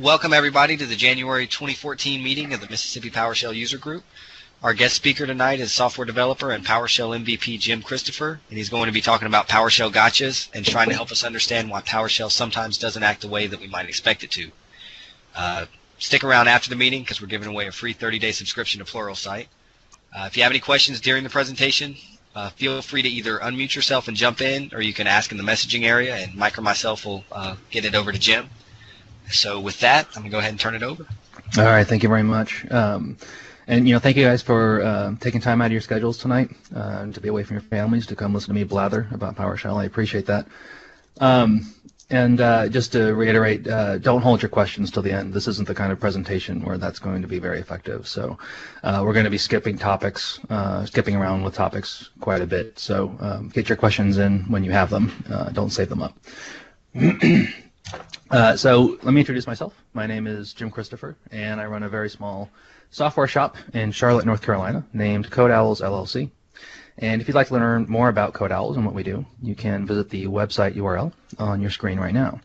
Welcome everybody to the January 2014 meeting of the Mississippi PowerShell User Group. Our guest speaker tonight is software developer and PowerShell MVP Jim Christopher, and he's going to be talking about PowerShell Gotchas and trying to help us understand why PowerShell sometimes doesn't act the way that we might expect it to. Stick around after the meeting because we're giving away a free 30-day subscription to Pluralsight. If you have any questions during the presentation, feel free to either unmute yourself and jump in, or you can ask in the messaging area, and Mike or myself will get it over to Jim. So with that, I'm going to go ahead and turn it over. All right, thank you very much. And thank you guys for taking time out of your schedules tonight to be away from your families to come listen to me blather about PowerShell. I appreciate that. Just to reiterate, don't hold your questions till the end. This isn't the kind of presentation where that's going to be very effective. So we're going to be skipping around with topics quite a bit. So get your questions in when you have them. Don't save them up. So let me introduce myself. My name is Jim Christopher, and I run a very small software shop in Charlotte, North Carolina, named Code Owls LLC. And if you'd like to learn more about Code Owls and what we do, you can visit the website URL on your screen right now.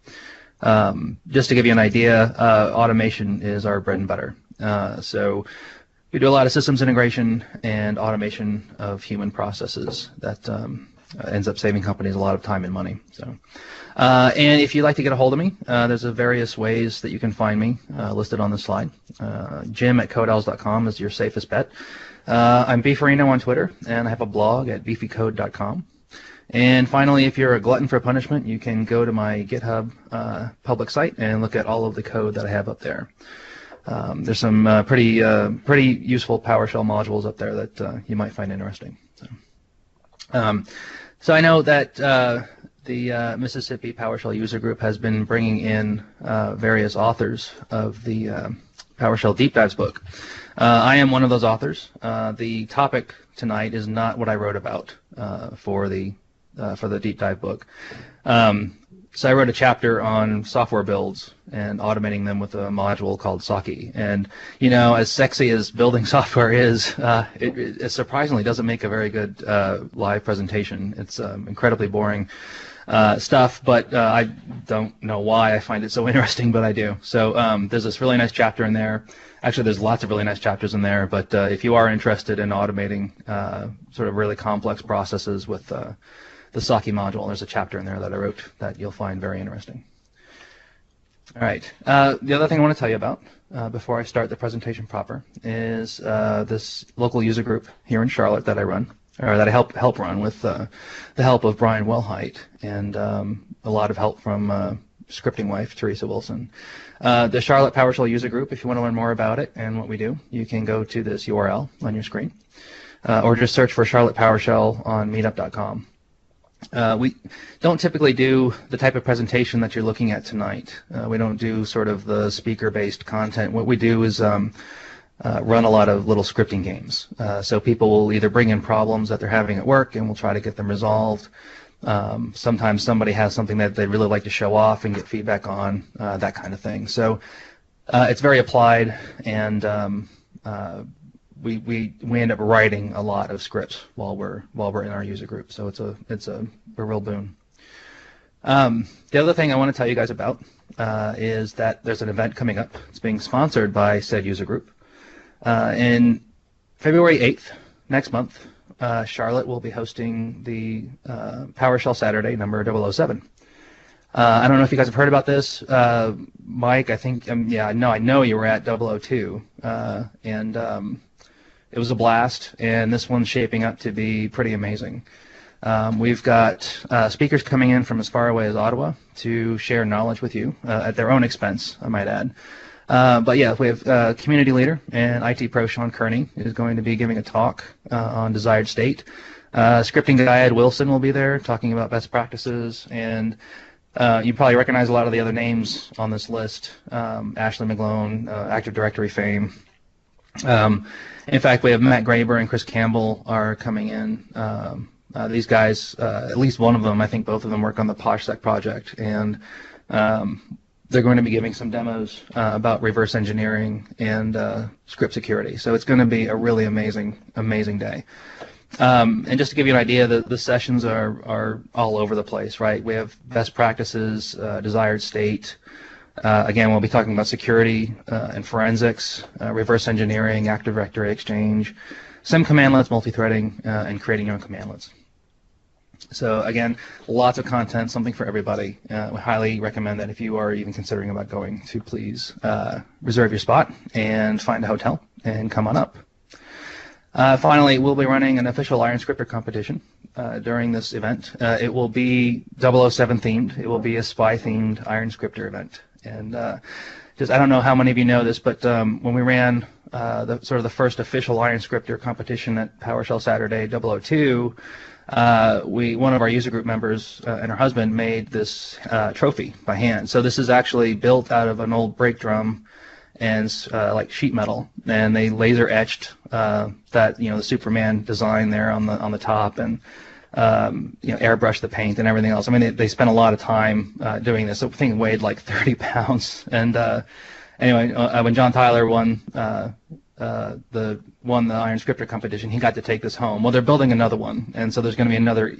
Just to give you an idea, automation is our bread and butter. So we do a lot of systems integration and automation of human processes that ends up saving companies a lot of time and money. So, and if you'd like to get a hold of me, there's various ways that you can find me listed on the slide. Jim@codeowls.com is your safest bet. I'm Beefarino on Twitter, and I have a blog at beefycode.com. And finally, if you're a glutton for punishment, you can go to my GitHub public site and look at all of the code that I have up there. There's some pretty useful PowerShell modules up there that you might find interesting. So I know that the Mississippi PowerShell User Group has been bringing in various authors of the PowerShell Deep Dives book. I am one of those authors. The topic tonight is not what I wrote about for the Deep Dive book. So I wrote a chapter on software builds and automating them with a module called Saki. And as sexy as building software is, it surprisingly doesn't make a very good live presentation. It's incredibly boring stuff, but I don't know why I find it so interesting, but I do. So there's this really nice chapter in there. Actually, there's lots of really nice chapters in there, but if you are interested in automating sort of really complex processes with the Saki module, there's a chapter in there that I wrote that you'll find very interesting. All right. The other thing I want to tell you about before I start the presentation proper is this local user group here in Charlotte that I run, or that I help run with the help of Brian Wellhite and a lot of help from scripting wife Teresa Wilson. The Charlotte PowerShell User Group, if you want to learn more about it and what we do, you can go to this URL on your screen, or just search for Charlotte PowerShell on meetup.com. We don't typically do the type of presentation that you're looking at tonight. We don't do sort of the speaker-based content. What we do is run a lot of little scripting games. So people will either bring in problems that they're having at work, and we'll try to get them resolved. Sometimes somebody has something that they really like to show off and get feedback on, that kind of thing. So it's very applied, and we end up writing a lot of scripts while we're in our user group. So it's a real boon. The other thing I want to tell you guys about is that there's an event coming up. It's being sponsored by said user group. In February 8th, next month, Charlotte will be hosting the PowerShell Saturday number 007. I don't know if you guys have heard about this. Mike, I think, I know you were at 002, and it was a blast, and this one's shaping up to be pretty amazing. We've got speakers coming in from as far away as Ottawa to share knowledge with you at their own expense, I might add. But yeah, we have community leader and IT pro Sean Kearney is going to be giving a talk on desired state. Scripting guy Ed Wilson will be there talking about best practices, and you probably recognize a lot of the other names on this list. Ashley McGlone, Active Directory fame. In fact, we have Matt Graber and Chris Campbell are coming in. These guys, at least one of them, I think both of them work on the PoshSec project, and they're going to be giving some demos about reverse engineering and script security. So it's going to be a really amazing day. And just to give you an idea, the sessions are all over the place, right? We have best practices, desired state, Again, we'll be talking about security and forensics, reverse engineering, Active Directory exchange, some commandlets, multi-threading, and creating your own commandlets. So again, lots of content, something for everybody. We highly recommend that if you are even considering about going, to please reserve your spot and find a hotel and come on up. Finally, we'll be running an official Iron Scripter competition during this event. It will be 007 themed. It will be a spy themed Iron Scripter event. And just, I don't know how many of you know this, but when we ran the first official Iron Scripter competition at PowerShell Saturday 002, one of our user group members and her husband made this trophy by hand. So this is actually built out of an old brake drum and like sheet metal, and they laser etched that, the Superman design there on the top, and airbrush the paint and everything else. I mean, they spent a lot of time doing this. The thing weighed like 30 pounds. And anyway, when John Tyler won the Iron Scripter competition, he got to take this home. Well, they're building another one, and so there's going to be another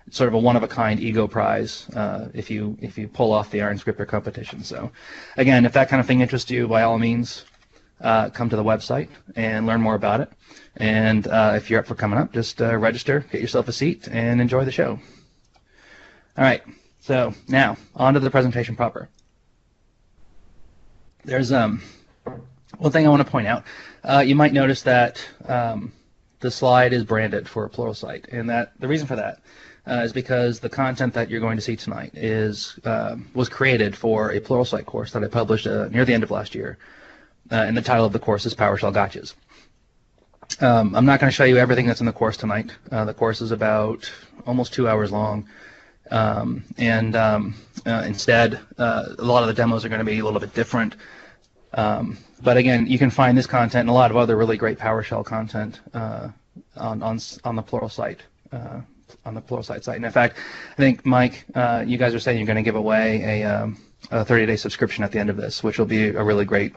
sort of a one-of-a-kind ego prize if you pull off the Iron Scripter competition. So, again, if that kind of thing interests you, by all means, come to the website and learn more about it. And if you're up for coming up, just register, get yourself a seat, and enjoy the show. All right, so now on to the presentation proper. There's one thing I want to point out. You might notice that the slide is branded for a Pluralsight, and the reason for that is because the content that you're going to see tonight was created for a Pluralsight course that I published near the end of last year, and the title of the course is PowerShell Gotchas. I'm not going to show you everything that's in the course tonight. The course is about almost 2 hours long, and instead, a lot of the demos are going to be a little bit different. But again, you can find this content and a lot of other really great PowerShell content on the Pluralsight site. And in fact, I think Mike, you guys are saying you're going to give away a 30-day subscription at the end of this, which will be a really great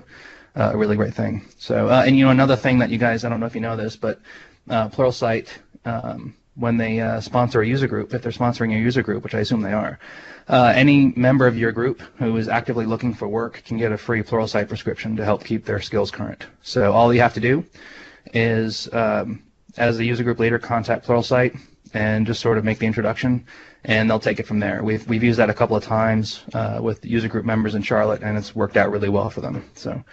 thing. So, and another thing that you guys, I don't know if you know this, but Pluralsight, when they sponsor a user group, if they're sponsoring a user group, which I assume they are, any member of your group who is actively looking for work can get a free Pluralsight prescription to help keep their skills current. So all you have to do is, as the user group leader, contact Pluralsight and just sort of make the introduction, and they'll take it from there. We've used that a couple of times with user group members in Charlotte, and it's worked out really well for them. So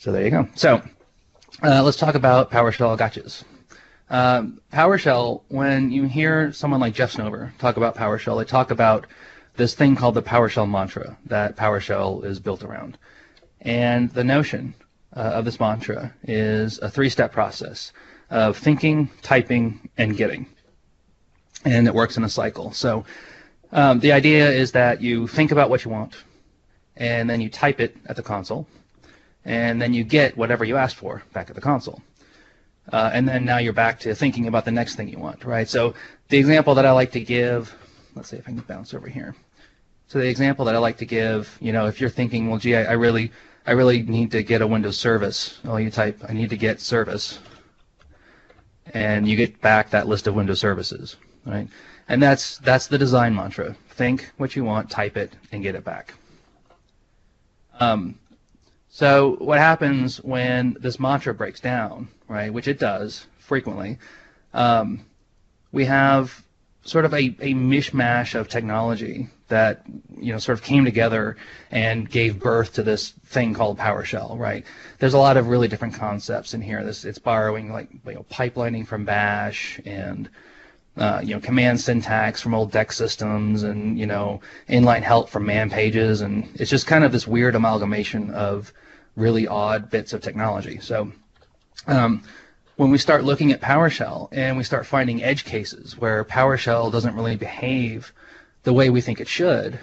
there you go. So let's talk about PowerShell Gotchas. PowerShell, when you hear someone like Jeff Snover talk about PowerShell, they talk about this thing called the PowerShell Mantra that PowerShell is built around. And the notion of this mantra is a three-step process of thinking, typing, and getting. And it works in a cycle. So the idea is that you think about what you want, and then you type it at the console, and then you get whatever you asked for back at the console. And then now you're back to thinking about the next thing you want, right? So the example that I like to give, let's see if I can bounce over here. So the example that I like to give, if you're thinking, well, gee, I really need to get a Windows service. Well, you type, I need to get service, and you get back that list of Windows services, right? And that's the design mantra. Think what you want, type it, and get it back. So what happens when this mantra breaks down, right, which it does frequently, we have sort of a mishmash of technology that sort of came together and gave birth to this thing called PowerShell, right? There's a lot of really different concepts in here. It's borrowing like pipelining from Bash and command syntax from old DEX systems and inline help from man pages, and it's just kind of this weird amalgamation of really odd bits of technology. So when we start looking at PowerShell and we start finding edge cases where PowerShell doesn't really behave the way we think it should,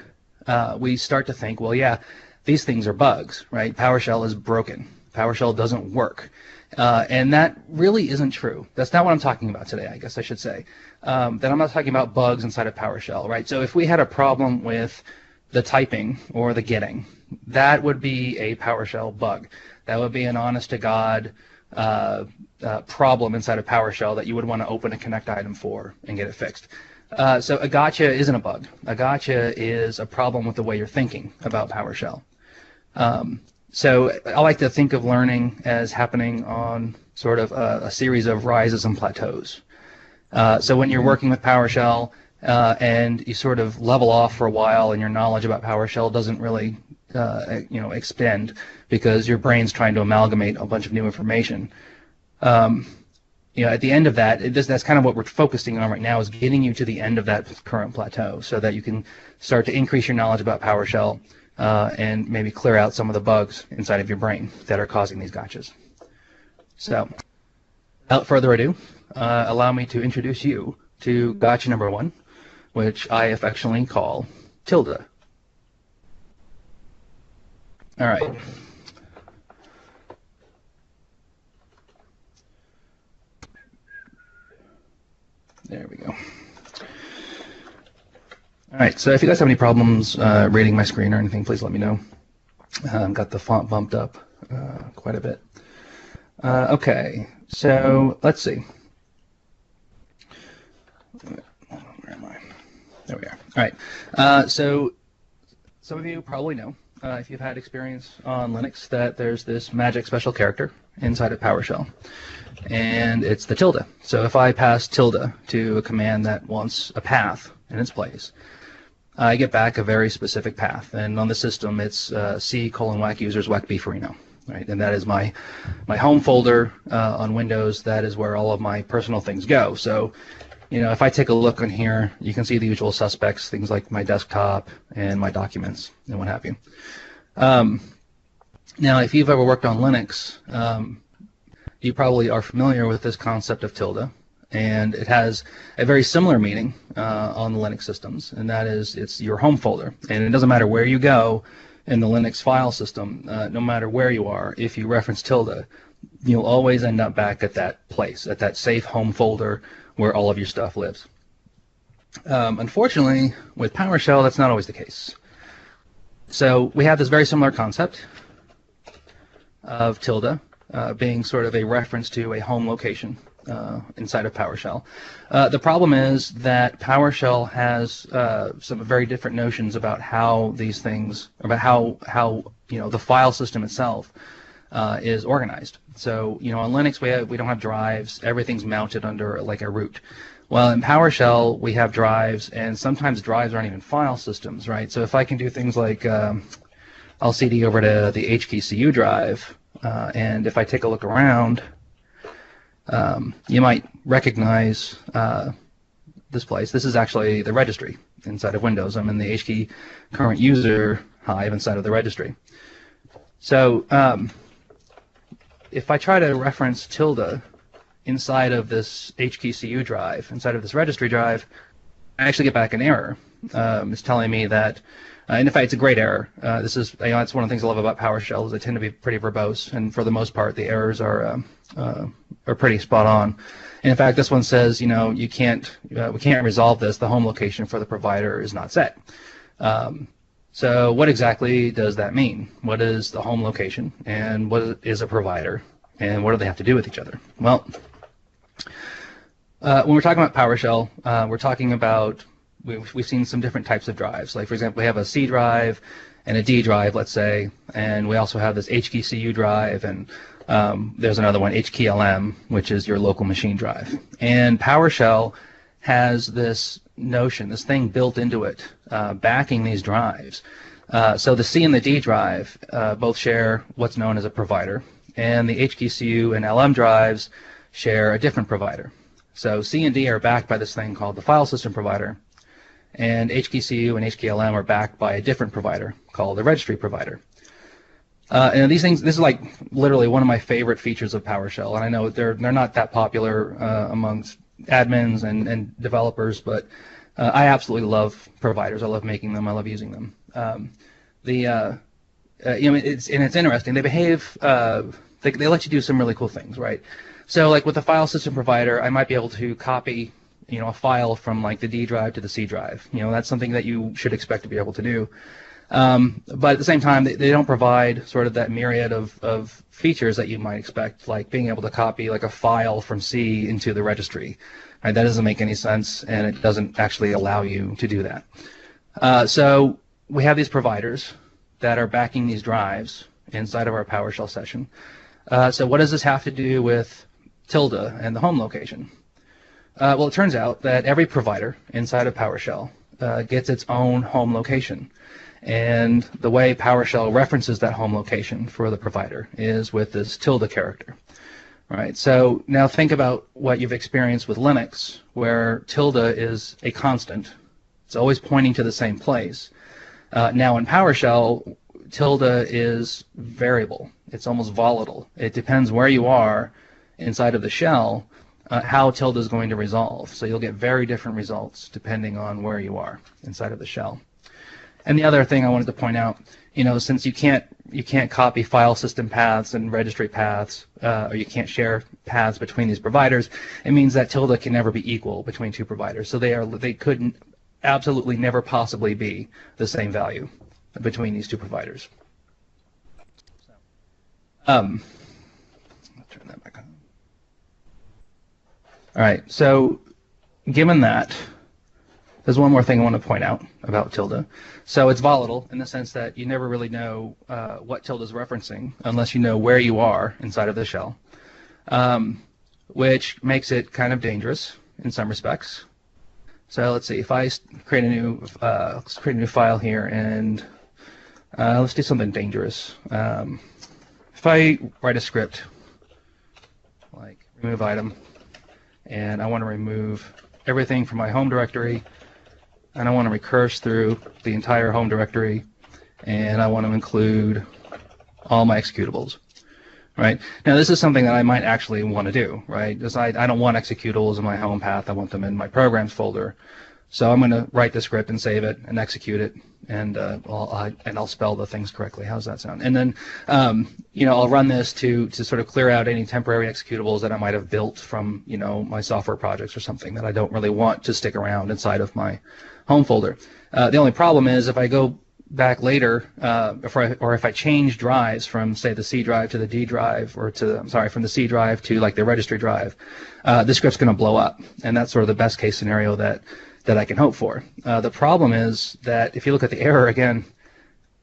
we start to think, well, yeah, these things are bugs, right? PowerShell is broken. PowerShell doesn't work. And that really isn't true. That's not what I'm talking about today, I guess I should say. That I'm not talking about bugs inside of PowerShell, right? So if we had a problem with the typing or the getting, that would be a PowerShell bug. That would be an honest-to-God problem inside of PowerShell that you would want to open a connect item for and get it fixed. So a gotcha isn't a bug. A gotcha is a problem with the way you're thinking about PowerShell. So I like to think of learning as happening on sort of a series of rises and plateaus. So when you're working with PowerShell and you sort of level off for a while and your knowledge about PowerShell doesn't really extend because your brain's trying to amalgamate a bunch of new information. At the end of that, that's kind of what we're focusing on right now, is getting you to the end of that current plateau so that you can start to increase your knowledge about PowerShell and maybe clear out some of the bugs inside of your brain that are causing these gotchas. So, without further ado, allow me to introduce you to gotcha number 1, which I affectionately call tilde. All right. There we go. All right, so if you guys have any problems reading my screen or anything, please let me know. Got the font bumped up quite a bit. Okay, so let's see. Where am I? There we are. All right, so some of you probably know, if you've had experience on Linux, that there's this magic special character inside of PowerShell, and it's the tilde. So if I pass tilde to a command that wants a path in its place, I get back a very specific path, and on the system it's c:\wack users wack beefarino, right? And that is my home folder on Windows. That is where all of my personal things go. So, if I take a look on here, you can see the usual suspects, things like my desktop and my documents and what have you. Now, if you've ever worked on Linux, you probably are familiar with this concept of tilde, and it has a very similar meaning on the Linux systems, and that is it's your home folder. And it doesn't matter where you go in the Linux file system, no matter where you are, if you reference tilde, you'll always end up back at that place, at that safe home folder where all of your stuff lives. Unfortunately, with PowerShell, that's not always the case. So we have this very similar concept of tilde being sort of a reference to a home location inside of PowerShell. The problem is that PowerShell has some very different notions about how these things, about how the file system itself is organized. So on Linux we don't have drives. Everything's mounted under like a root. Well, in PowerShell we have drives, and sometimes drives aren't even file systems, right? So if I can do things like I'll CD over to the HKCU drive, and if I take a look around, you might recognize this place. This is actually the registry inside of Windows. I'm in the HK current user hive inside of the registry. So if I try to reference tilde inside of this HKCU drive, inside of this registry drive, I actually get back an error. It's telling me that, and in fact, it's a great error. This is, it's one of the things I love about PowerShell is they tend to be pretty verbose, and for the most part, the errors are pretty spot on. And in fact, this one says, we can't resolve this. The home location for the provider is not set. So what exactly does that mean? What is the home location, and what is a provider, and what do they have to do with each other? Well, when we're talking about PowerShell, we're talking about, we've seen some different types of drives. Like, for example, we have a C drive and a D drive, let's say, and we also have this HKCU drive, and there's another one, HKLM, which is your local machine drive. And PowerShell has this notion, this thing built into it, backing these drives. So the C and the D drive both share what's known as a provider, and the HKCU and LM drives share a different provider. So C and D are backed by this thing called the file system provider, and HKCU and HKLM are backed by a different provider called the registry provider. And these things, this is like literally one of my favorite features of PowerShell, and I know they're not that popular amongst admins and developers, but I absolutely love providers. I love making them. I love using them. It's interesting. They behave. They let you do some really cool things, right? So, like with the file system provider, I might be able to copy, a file from like the D drive to the C drive. That's something that you should expect to be able to do. But at the same time, they don't provide sort of that myriad of features that you might expect, like being able to copy like a file from C into the registry. Right? That doesn't make any sense, and it doesn't actually allow you to do that. So we have these providers that are backing these drives inside of our PowerShell session. So what does this have to do with tilde and the home location? Well, it turns out that every provider inside of PowerShell gets its own home location. And the way PowerShell references that home location for the provider is with this tilde character. Right. So now think about what you've experienced with Linux, where tilde is a constant. It's always pointing to the same place. Now in PowerShell, tilde is variable. It's almost volatile. It depends where you are inside of the shell, how tilde is going to resolve. So you'll get very different results depending on where you are inside of the shell. And the other thing I wanted to point out, since you can't copy file system paths and registry paths, or you can't share paths between these providers, it means that tilde can never be equal between two providers. So they couldn't absolutely never possibly be the same value between these two providers. I'll turn that back on. All right, so given that, there's one more thing I want to point out about tilde. So it's volatile in the sense that you never really know what tilde is referencing unless you know where you are inside of the shell, which makes it kind of dangerous in some respects. So let's see, if I create a new file here, and let's do something dangerous. If I write a script like remove item, and I want to remove everything from my home directory, and I want to recurse through the entire home directory, and I want to include all my executables. Right? Now this is something that I might actually want to do, right? Because I don't want executables in my home path, I want them in my programs folder. So I'm going to write the script and save it and execute it, and I'll spell the things correctly. How's that sound? And then I'll run this to sort of clear out any temporary executables that I might have built from my software projects or something that I don't really want to stick around inside of my home folder. The only problem is if I go back later, or if I change drives from, say, the C drive to the D drive, or from the C drive to like the registry drive, this script's going to blow up, and that's sort of the best case scenario that I can hope for. The problem is that if you look at the error again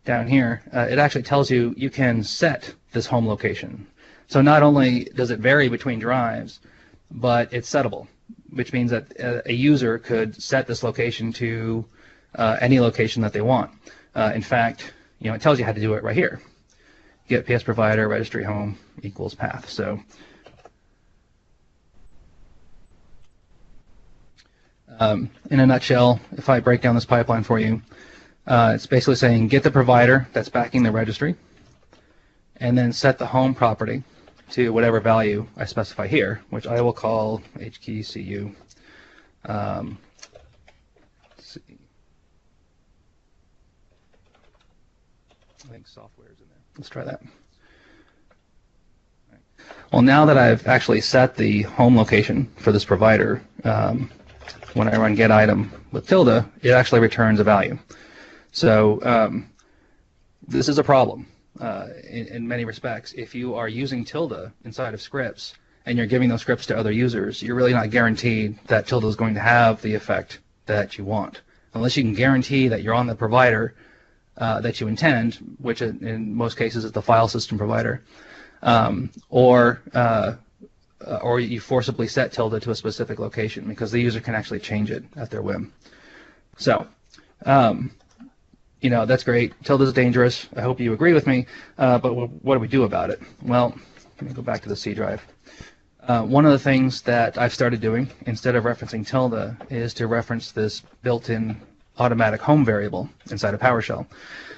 down here, it actually tells you you can set this home location. So not only does it vary between drives, but it's settable, which means that a user could set this location to any location that they want. In fact, it tells you how to do it right here. Get PS provider registry home equals path. So in a nutshell, if I break down this pipeline for you, it's basically saying get the provider that's backing the registry, and then set the home property to whatever value I specify here, which I will call HKCU. Let's see. I think software is in there. Let's try that. Right. Well, now that I've actually set the home location for this provider, when I run get item with tilde, it actually returns a value. So this is a problem in many respects. If you are using tilde inside of scripts and you're giving those scripts to other users, you're really not guaranteed that tilde is going to have the effect that you want, unless you can guarantee that you're on the provider that you intend, which in most cases is the file system provider, or you forcibly set tilde to a specific location, because the user can actually change it at their whim. So, that's great. Tilde is dangerous. I hope you agree with me. But what do we do about it? Well, let me go back to the C drive. One of the things that I've started doing, instead of referencing tilde, is to reference this built-in automatic home variable inside of PowerShell.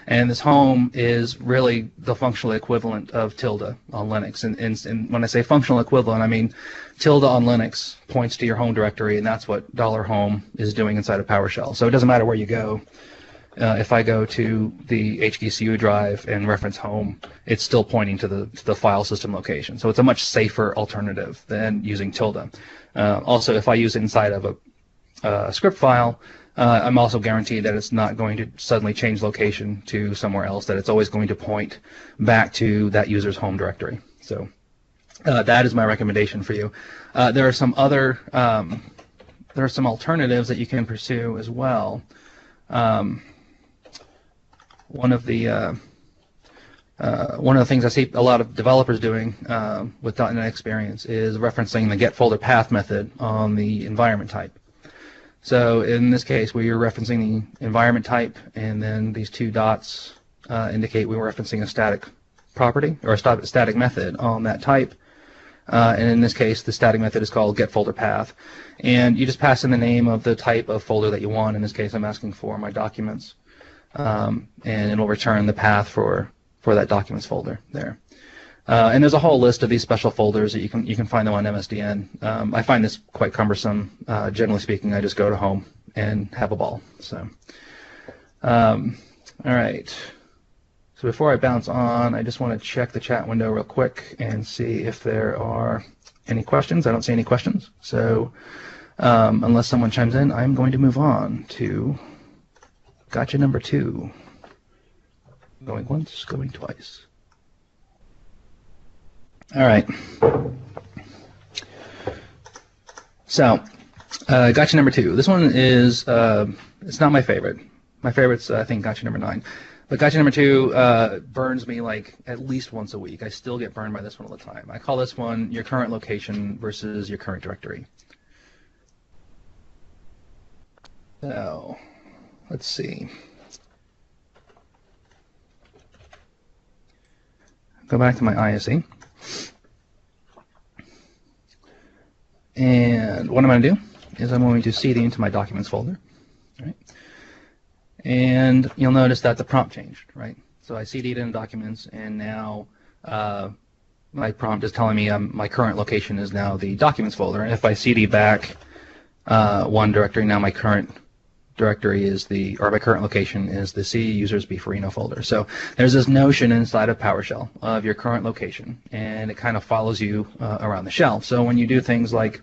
And this home is really the functional equivalent of tilde on Linux. And when I say functional equivalent, I mean tilde on Linux points to your home directory, and that's what $home is doing inside of PowerShell. So it doesn't matter where you go. If I go to the HKCU drive and reference home, it's still pointing to the file system location. So it's a much safer alternative than using tilde. Also, if I use it inside of a script file, I'm also guaranteed that it's not going to suddenly change location to somewhere else, that it's always going to point back to that user's home directory. So that is my recommendation for you. There are some other, there are some alternatives that you can pursue as well. One of the one of the things I see a lot of developers doing with .NET Experience is referencing the get folder path method on the environment type. So in this case, we are referencing the environment type, and then these two dots indicate we were referencing a static property or a static method on that type. And in this case, the static method is called getFolderPath. And you just pass in the name of the type of folder that you want. In this case, I'm asking for my documents. And it'll return the path for that documents folder there. And there's a whole list of these special folders that you can find them on MSDN. I find this quite cumbersome. Generally speaking, I just go to home and have a ball. So, all right. So before I bounce on, I just want to check the chat window real quick and see if there are any questions. I don't see any questions. So unless someone chimes in, I'm going to move on to gotcha number 2. Going once, going twice. All right. So, gotcha number 2. This one is, it's not my favorite. My favorite's, I think, gotcha number 9. But gotcha number 2 burns me like at least once a week. I still get burned by this one all the time. I call this one your current location versus your current directory. So, let's see. Go back to my ISE. And what I'm going to do is I'm going to cd into my documents folder. Right? And you'll notice that the prompt changed, right? So I cd'd in documents, and now my prompt is telling me my current location is now the documents folder. And if I cd back one directory, now my current directory is my current location is the C users Beefarino folder. So there's this notion inside of PowerShell of your current location, and it kind of follows you around the shell. So when you do things like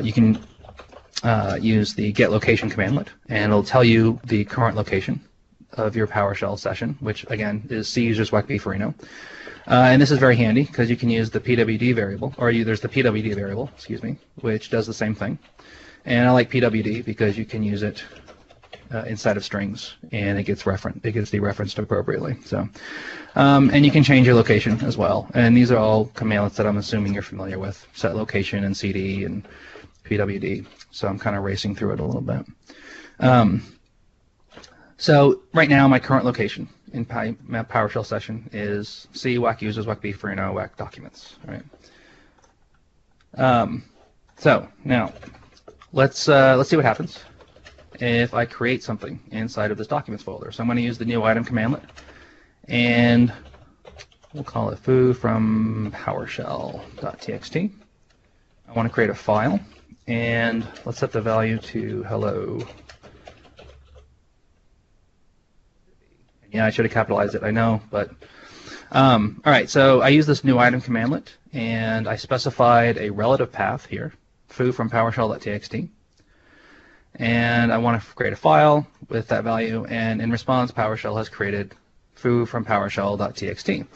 you can use the get location commandlet, and it'll tell you the current location of your PowerShell session, which again is C users Beefarino. And this is very handy because you can use the PWD variable, or there's the PWD variable, excuse me, which does the same thing. And I like PWD because you can use it inside of strings, and it gets dereferenced appropriately. So, and you can change your location as well. And these are all commandlets that I'm assuming you're familiar with: set location and CD and PWD. So I'm kind of racing through it a little bit. So right now, my current location in my PowerShell session is C whack users whack Beefarino whack documents. All right. So now. Let's see what happens if I create something inside of this documents folder. So I'm going to use the new item commandlet, and we'll call it foo from PowerShell.txt. I want to create a file, and let's set the value to hello. Yeah, I should have capitalized it, I know, but all right. So I use this new item commandlet, and I specified a relative path here. Foo from PowerShell.txt, and I want to create a file with that value, and in response PowerShell has created foo from PowerShell.txt.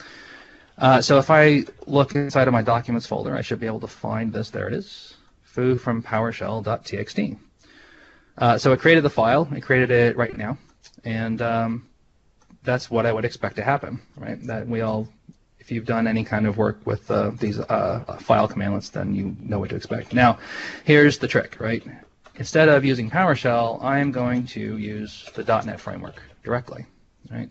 So if I look inside of my documents folder, I should be able to find this. There it is, foo from PowerShell.txt. So it created the file. It created it right now, and that's what I would expect to happen, right? That we all, if you've done any kind of work with these file commandlets, then you know what to expect. Now, here's the trick, right? Instead of using PowerShell, I'm going to use the .NET framework directly, right?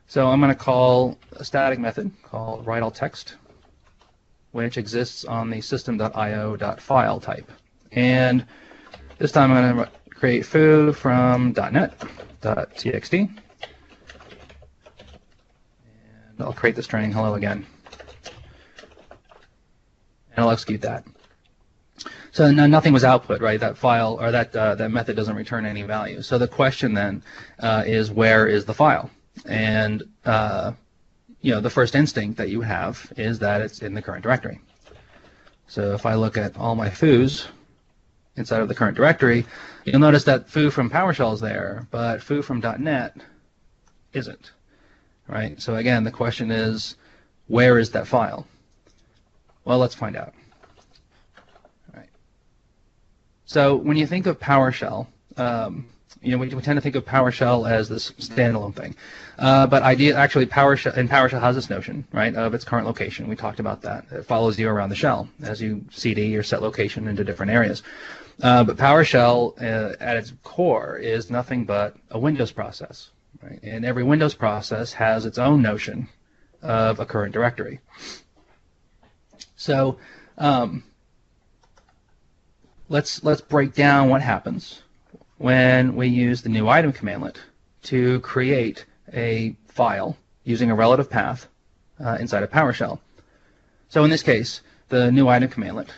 So I'm going to call a static method called writeAllText, which exists on the system.io.file type. And this time I'm going to create foo from .NET.txt. I'll create the string hello again, and I'll execute that. So now nothing was output, right? That file or that method doesn't return any value. So the question then is, where is the file? And the first instinct that you have is that it's in the current directory. So if I look at all my foos inside of the current directory, you'll notice that foo from PowerShell is there, but foo from .NET isn't. Right? So again, the question is, where is that file? Well, let's find out. All right. So when you think of PowerShell, we tend to think of PowerShell as this standalone thing, but actually PowerShell has this notion, right, of its current location. We talked about that. It follows you around the shell as you CD or set location into different areas. But PowerShell at its core is nothing but a Windows process, right? And every Windows process has its own notion of a current directory. So let's break down what happens when we use the new item commandlet to create a file using a relative path inside of PowerShell. So in this case, the new item commandlet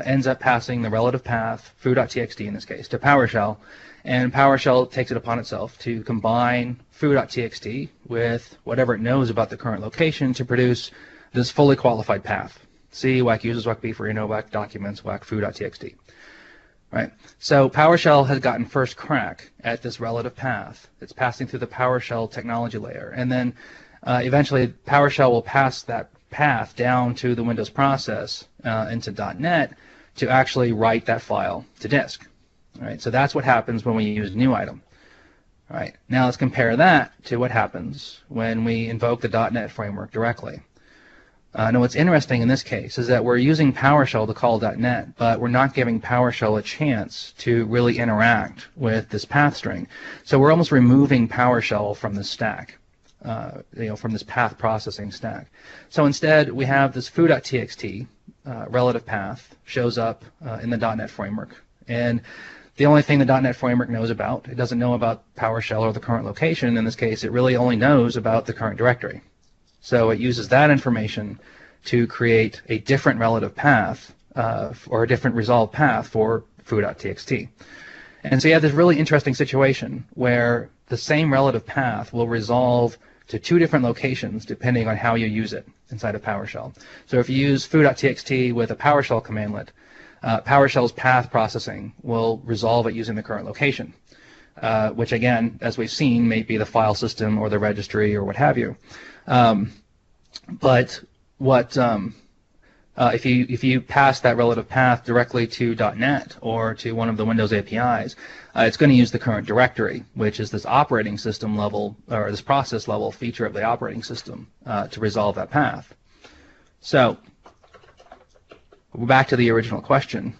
ends up passing the relative path, foo.txt in this case, to PowerShell, and PowerShell takes it upon itself to combine foo.txt with whatever it knows about the current location to produce this fully qualified path. C, whack users, whack beefarino, whack documents, whack foo.txt. Right. So PowerShell has gotten first crack at this relative path. It's passing through the PowerShell technology layer, and then eventually PowerShell will pass that path down to the Windows process into .NET to actually write that file to disk. All right. So that's what happens when we use new item. All right. Now let's compare that to what happens when we invoke the .NET framework directly. Now what's interesting in this case is that we're using PowerShell to call .NET, but we're not giving PowerShell a chance to really interact with this path string. So we're almost removing PowerShell from the stack, from this path processing stack. So instead we have this foo.txt relative path shows up in the .NET framework, and the only thing the .NET framework knows about, it doesn't know about PowerShell or the current location. In this case, it really only knows about the current directory. So it uses that information to create a different relative path or a different resolved path for foo.txt. And so you have this really interesting situation where the same relative path will resolve to two different locations depending on how you use it inside of PowerShell. So if you use foo.txt with a PowerShell commandlet, PowerShell's path processing will resolve it using the current location, which again, as we've seen, may be the file system or the registry or what have you. But what if you pass that relative path directly to .NET or to one of the Windows APIs, it's going to use the current directory, which is this operating system level or this process level feature of the operating system to resolve that path. So we're back to the original question: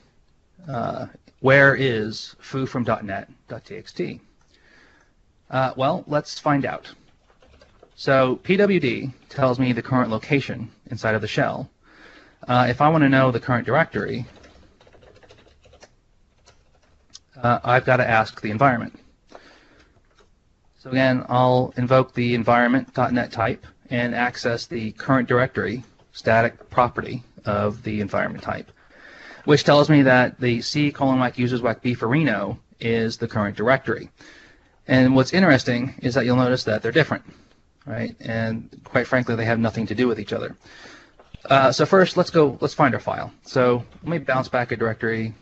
where is foo from .NET.txt? Well, let's find out. So pwd tells me the current location inside of the shell. If I want to know the current directory, I've got to ask the environment. So again, I'll invoke the environment.net type and access the current directory static property of the environment type, which tells me that the C : whack users whack beefarino is the current directory. And what's interesting is that you'll notice that they're different. Right, and quite frankly, they have nothing to do with each other. So first, let's find our file. So let me bounce back a directory,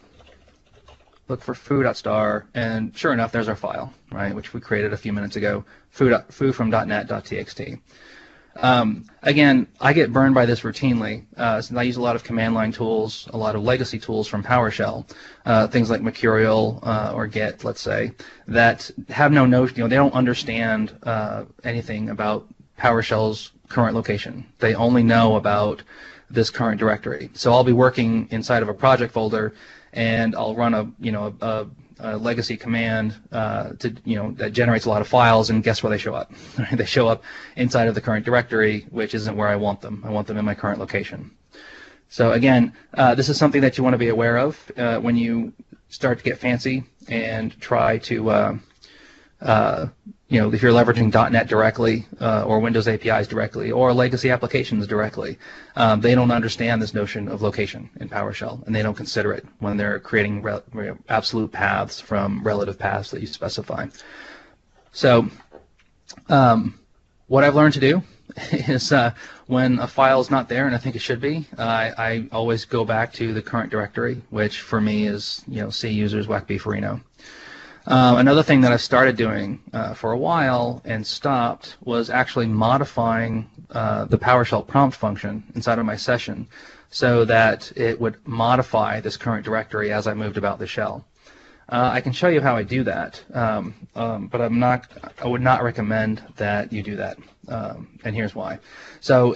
look for foo.star, and sure enough, there's our file, right, which we created a few minutes ago, foo from .NET.txt. Again, I get burned by this routinely since I use a lot of command line tools, a lot of legacy tools from PowerShell, things like Mercurial or Git, let's say, that have no notion, they don't understand anything about PowerShell's current location. They only know about this current directory. So I'll be working inside of a project folder, and I'll run a legacy command that generates a lot of files, and guess where they show up? They show up inside of the current directory, which isn't where I want them. I want them in my current location. So again, this is something that you want to be aware of when you start to get fancy and try to if you're leveraging .NET directly or Windows APIs directly or legacy applications directly, they don't understand this notion of location in PowerShell, and they don't consider it when they're creating absolute paths from relative paths that you specify. So what I've learned to do is when a file is not there, and I think it should be, I always go back to the current directory, which for me is C users whack beefarino. Another thing that I started doing for a while and stopped was actually modifying the PowerShell prompt function inside of my session so that it would modify this current directory as I moved about the shell. I can show you how I do that, but I would not recommend that you do that, and here's why. So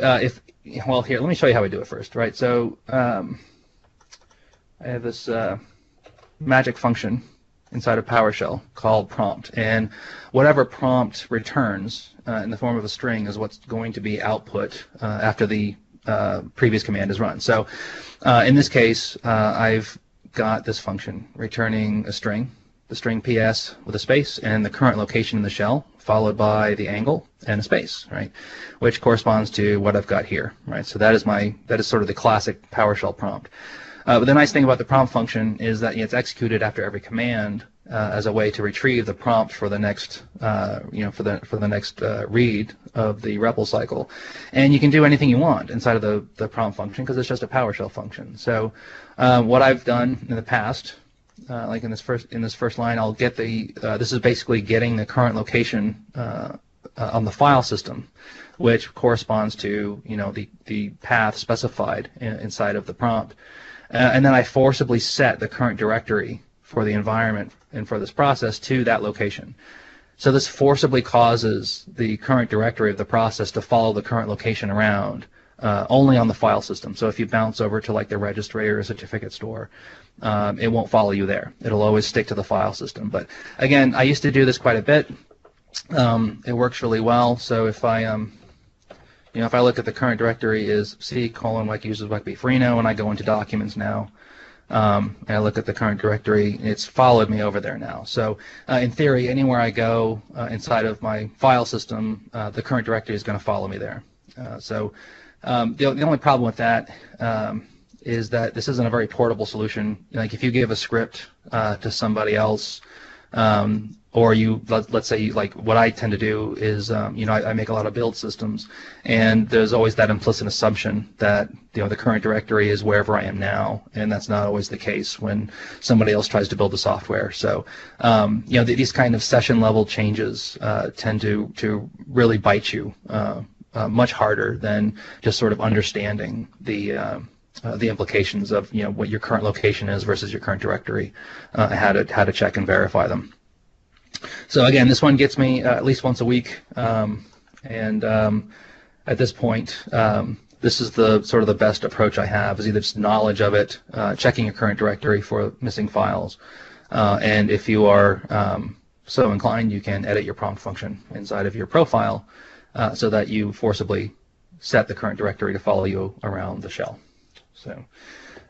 here, let me show you how I do it first, right? So I have this magic function inside of PowerShell called prompt, and whatever prompt returns in the form of a string is what's going to be output after the previous command is run. So in this case, I've got this function returning a string, the string PS with a space and the current location in the shell, followed by the angle and a space, right, which corresponds to what I've got here, right? So that is sort of the classic PowerShell prompt. But the nice thing about the prompt function is that it's executed after every command as a way to retrieve the prompt for the next, for the next read of the REPL cycle, and you can do anything you want inside of the prompt function because it's just a PowerShell function. So what I've done in the past, like in this first line, I'll get this is basically getting the current location on the file system, which corresponds to the path specified inside of the prompt. And then I forcibly set the current directory for the environment and for this process to that location. So this forcibly causes the current directory of the process to follow the current location around only on the file system. So if you bounce over to like the registry or a certificate store, it won't follow you there. It'll always stick to the file system. But again, I used to do this quite a bit. It works really well. So if I if I look at the current directory is C:\like users like Bfrino, and I go into documents now, and I look at the current directory, it's followed me over there now. So in theory, anywhere I go inside of my file system, the current directory is going to follow me there. The only problem with that is that this isn't a very portable solution. Like if you give a script to somebody else, or let's say like what I tend to do is I make a lot of build systems, and there's always that implicit assumption that the current directory is wherever I am now, and that's not always the case when somebody else tries to build the software. So these kind of session level changes tend to really bite you much harder than just sort of understanding the implications of what your current location is versus your current directory, how to check and verify them. So again, this one gets me at least once a week, and at this point, this is the sort of the best approach I have, is either just knowledge of it, checking your current directory for missing files, and if you are so inclined, you can edit your prompt function inside of your profile so that you forcibly set the current directory to follow you around the shell. So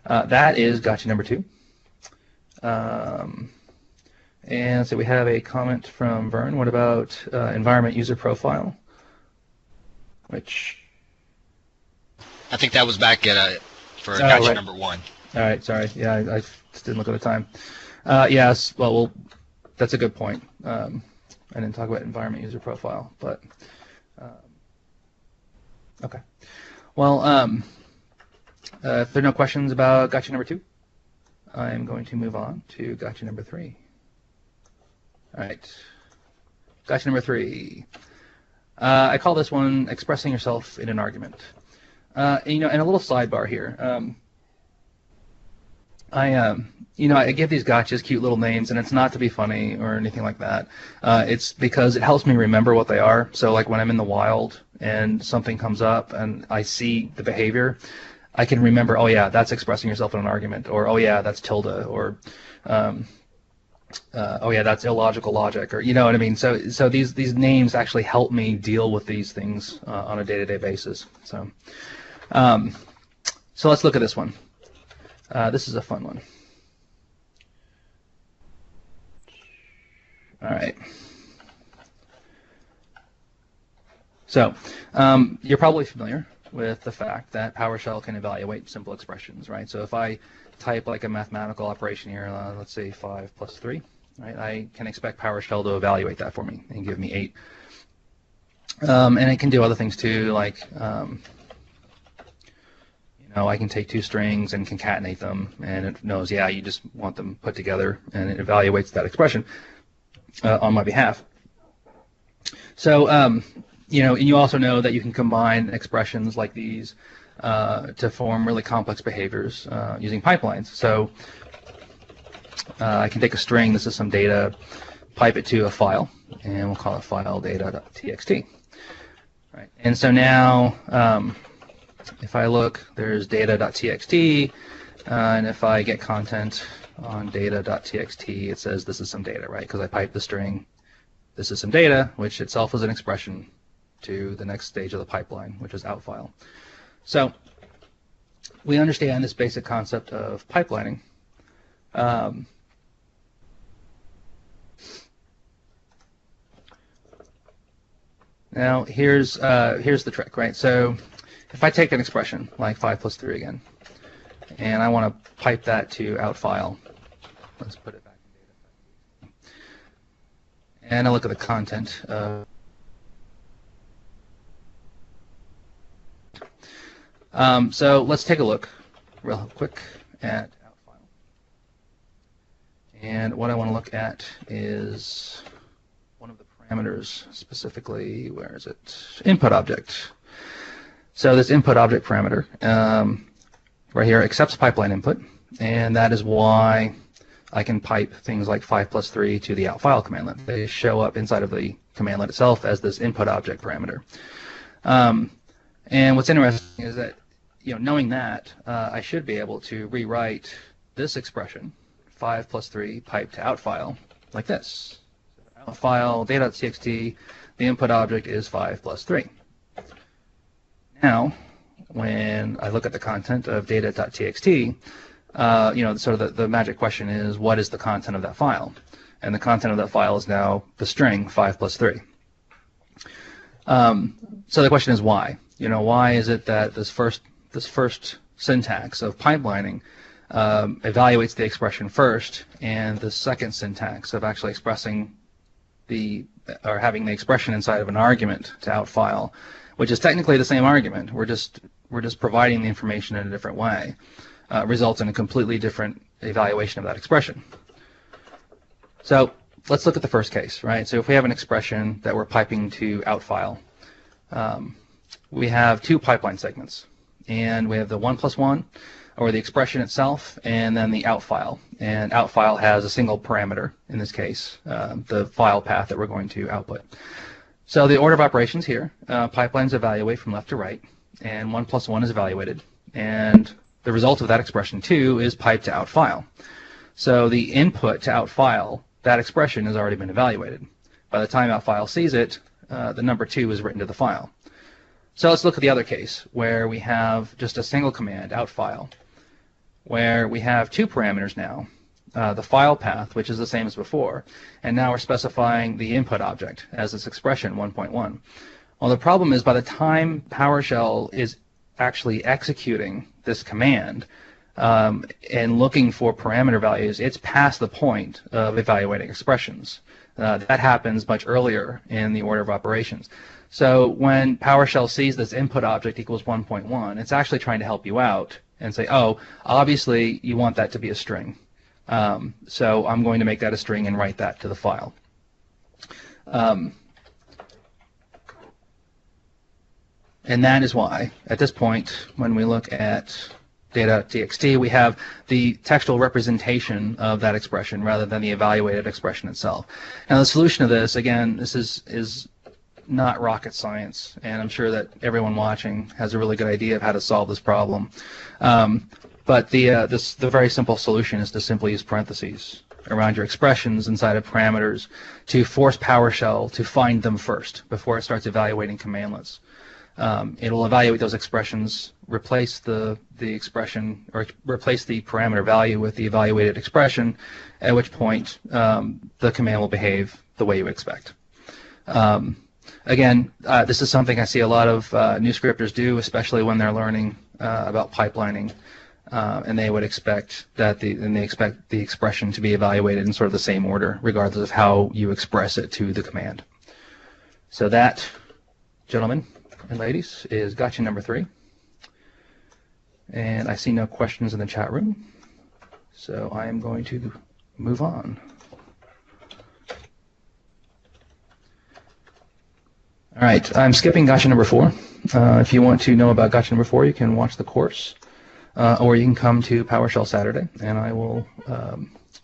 that is gotcha number 2. And so we have a comment from Vern. What about environment user profile? Which I think that was back for gotcha number 1. All right, sorry. Yeah, I just didn't look at the time. Yes, well, that's a good point. I didn't talk about environment user profile, but okay. Well, if there are no questions about gotcha number 2, I'm going to move on to gotcha number 3. All right, gotcha number 3. I call this one expressing yourself in an argument. And a little sidebar here. I give these gotchas cute little names, and it's not to be funny or anything like that. It's because it helps me remember what they are. So like when I'm in the wild and something comes up and I see the behavior, I can remember, oh yeah, that's expressing yourself in an argument, or oh yeah, that's tilde, or oh yeah, that's illogical logic, or you know what I mean. So these names actually help me deal with these things on a day-to-day basis. So let's look at this one. This is a fun one. All right. So you're probably familiar with the fact that PowerShell can evaluate simple expressions, right? So if I type like a mathematical operation here, let's say 5 plus 3, right? I can expect PowerShell to evaluate that for me and give me 8. And it can do other things too, like I can take 2 strings and concatenate them, and it knows, yeah, you just want them put together, and it evaluates that expression on my behalf. So, and you also know that you can combine expressions like these to form really complex behaviors using pipelines. So I can take a string, this is some data, pipe it to a file, and we'll call it file data.txt. Right. And so now, if I look, there's data.txt, and if I get content on data.txt, it says this is some data, right? Because I piped the string, this is some data, which itself is an expression to the next stage of the pipeline, which is out file. So we understand this basic concept of pipelining. Now here's the trick, right? So if I take an expression like 5 plus 3 again, and I want to pipe that to out file, let's put it back in data. And I look at the content. So let's take a look real quick at out file. And what I want to look at is one of the parameters, specifically, where is it? Input object. So this input object parameter right here accepts pipeline input, and that is why I can pipe things like 5 plus 3 to the out file commandlet. They show up inside of the commandlet itself as this input object parameter. And what's interesting is that, knowing that, I should be able to rewrite this expression, 5 plus 3 pipe to out file, like this. Out file data.txt, the input object is 5 plus 3. Now, when I look at the content of data.txt, sort of the magic question is, what is the content of that file? And the content of that file is now the string 5 plus 3. So the question is why? Why is it that this first syntax of pipelining evaluates the expression first, and the second syntax of actually expressing having the expression inside of an argument to out file, which is technically the same argument. We're just providing the information in a different way, results in a completely different evaluation of that expression. So let's look at the first case, right? So if we have an expression that we're piping to out file, we have two pipeline segments, and we have the 1 plus 1, or the expression itself, and then the out file. And out file has a single parameter, in this case, the file path that we're going to output. So the order of operations here, pipelines evaluate from left to right, and 1 plus 1 is evaluated, and the result of that expression 2 is piped to out file. So the input to out file, that expression has already been evaluated. By the time out file sees it, the number 2 is written to the file. So let's look at the other case, where we have just a single command, out file, where we have two parameters now, the file path, which is the same as before, and now we're specifying the input object as this expression 1.1. Well, the problem is by the time PowerShell is actually executing this command and looking for parameter values, it's past the point of evaluating expressions. That happens much earlier in the order of operations. So when PowerShell sees this input object equals 1.1, it's actually trying to help you out and say, oh, obviously you want that to be a string. So I'm going to make that a string and write that to the file. And that is why, at this point, when we look at data.txt, we have the textual representation of that expression rather than the evaluated expression itself. Now the solution to this, again, this is not rocket science, and I'm sure that everyone watching has a really good idea of how to solve this problem. But the very simple solution is to simply use parentheses around your expressions inside of parameters to force PowerShell to find them first before it starts evaluating commandlets. It'll evaluate those expressions, replace the expression, or replace the parameter value with the evaluated expression, at which point the command will behave the way you expect. Again, this is something I see a lot of new scripters do, especially when they're learning about pipelining, and they would expect that they expect the expression to be evaluated in sort of the same order, regardless of how you express it to the command. So that, gentlemen and ladies, is gotcha number 3. And I see no questions in the chat room, so I am going to move on. All right, I'm skipping gotcha number 4. If you want to know about gotcha number 4, you can watch the course, or you can come to PowerShell Saturday, and I will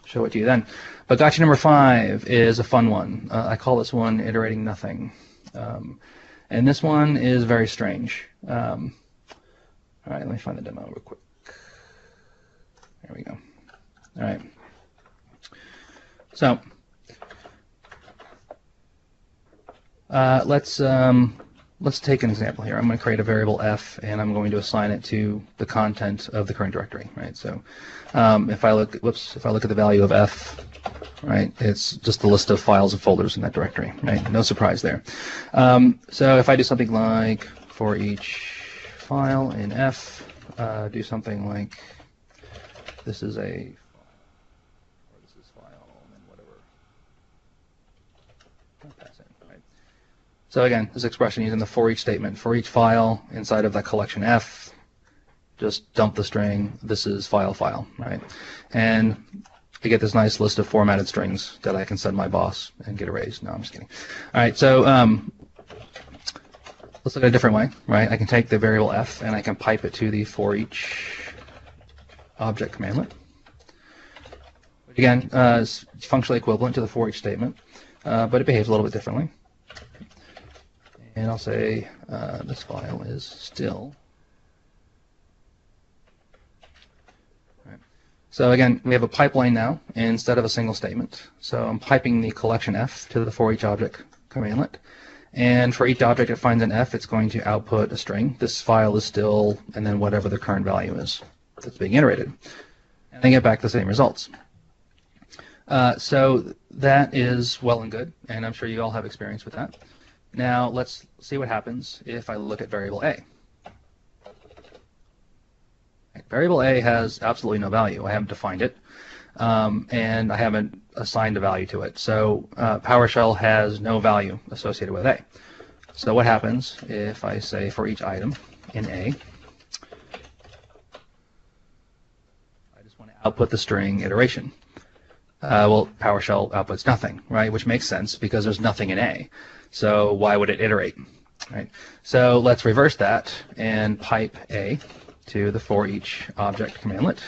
show it to you then. But gotcha number 5 is a fun one. I call this one iterating nothing. And this one is very strange. All right, let me find the demo real quick. There we go. All right. So let's take an example here. I'm going to create a variable f, and I'm going to assign it to the content of the current directory. Right. So if I look at the value of f, right, it's just the list of files and folders in that directory. Right. No surprise there. So if I do something like for each file in f, do something like this is a file, and then whatever. Pass in, right? So again, this expression using the for each statement. For each file inside of that collection f, just dump the string, this is file, right? And I get this nice list of formatted strings that I can send my boss and get erased. No, I'm just kidding. All right, so let's look at a different way, right? I can take the variable f and I can pipe it to the for each object commandlet. Again, it's functionally equivalent to the for each statement, but it behaves a little bit differently. And I'll say this file is still. Right. So again, we have a pipeline now instead of a single statement. So I'm piping the collection f to the for each object commandlet. And for each object it finds an f, it's going to output a string. This file is still, and then whatever the current value is that's being iterated. And I get back the same results. So that is well and good, and I'm sure you all have experience with that. Now let's see what happens if I look at variable a. Variable a has absolutely no value. I haven't defined it, and I haven't assigned a value to it. So PowerShell has no value associated with a. So what happens if I say for each item in a, I just want to output the string iteration. Well, PowerShell outputs nothing, right? Which makes sense because there's nothing in a. So why would it iterate, right? So let's reverse that and pipe a to the for each object commandlet.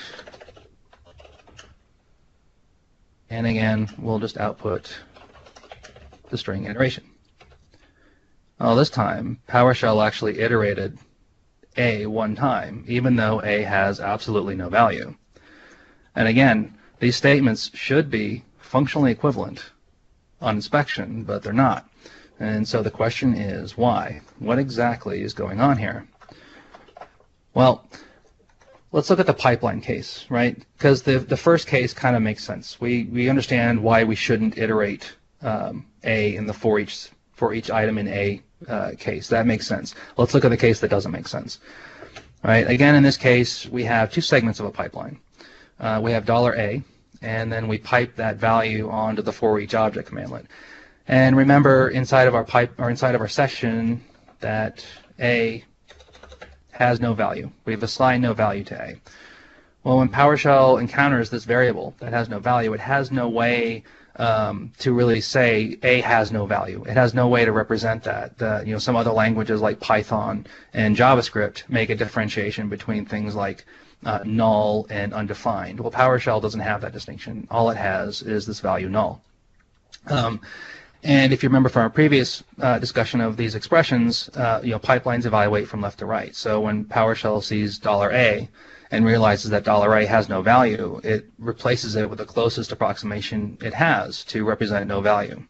And again, we'll just output the string iteration. Well, this time, PowerShell actually iterated a one time, even though a has absolutely no value. And again, these statements should be functionally equivalent on inspection, but they're not. And so the question is, why? What exactly is going on here? Well, let's look at the pipeline case, right? Because the first case kind of makes sense. We understand why we shouldn't iterate a in the for each item in a case. That makes sense. Let's look at the case that doesn't make sense. Right? Again, in this case, we have two segments of a pipeline. We have $a, and then we pipe that value onto the for each object commandlet. And remember, inside of our session, that a has no value. We've assigned no value to a. Well, when PowerShell encounters this variable that has no value, it has no way to really say a has no value. It has no way to represent that. Some other languages like Python and JavaScript make a differentiation between things like null and undefined. Well, PowerShell doesn't have that distinction. All it has is this value null. And if you remember from our previous discussion of these expressions, pipelines evaluate from left to right. So when PowerShell sees $a and realizes that $a has no value, it replaces it with the closest approximation it has to represent no value.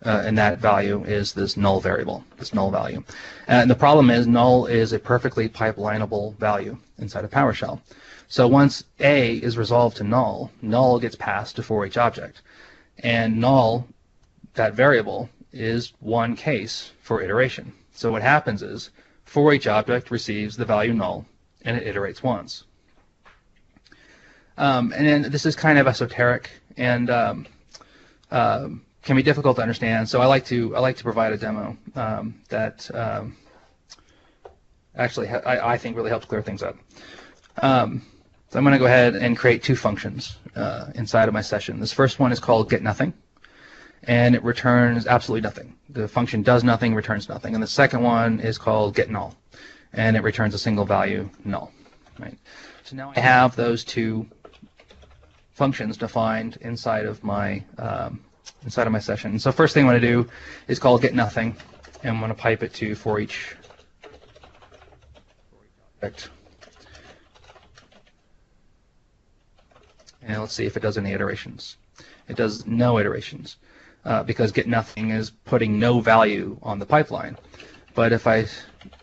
And that value is this null variable, this null value. And the problem is null is a perfectly pipelinable value inside of PowerShell. So once a is resolved to null, null gets passed to for each object. And null, that variable, is one case for iteration. So what happens is for each object receives the value null and it iterates once. And then this is kind of esoteric and can be difficult to understand. So I like to provide a demo that actually I think really helps clear things up. So I'm going to go ahead and create two functions inside of my session. This first one is called getNothing, and it returns absolutely nothing. The function does nothing, returns nothing. And the second one is called getNull, and it returns a single value null. Right. So now I have those two functions defined inside of my session. And so first thing I want to do is call get nothing, and I'm going to pipe it to for each object. And let's see if it does any iterations. It does no iterations because get nothing is putting no value on the pipeline. But if I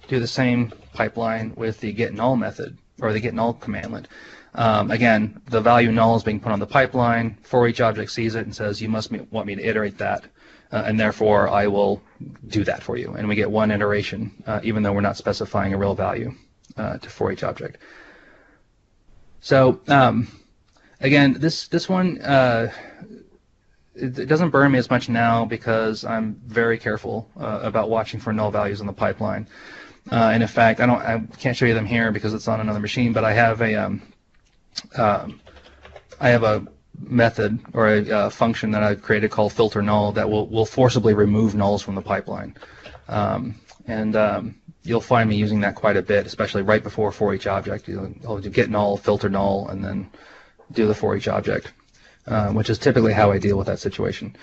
do the same pipeline with the get null method or the get null commandlet, again, the value null is being put on the pipeline. For each object sees it and says, you must want me to iterate that, and therefore I will do that for you. And we get one iteration, even though we're not specifying a real value to for each object. So again, this one, it doesn't burn me as much now because I'm very careful about watching for null values in the pipeline. And in fact, I can't show you them here because it's on another machine, but I have a method or a function that I've created called filter null that will forcibly remove nulls from the pipeline. You'll find me using that quite a bit, especially right before for each object. I'll do get null, filter null, and then do the for each object, which is typically how I deal with that situation.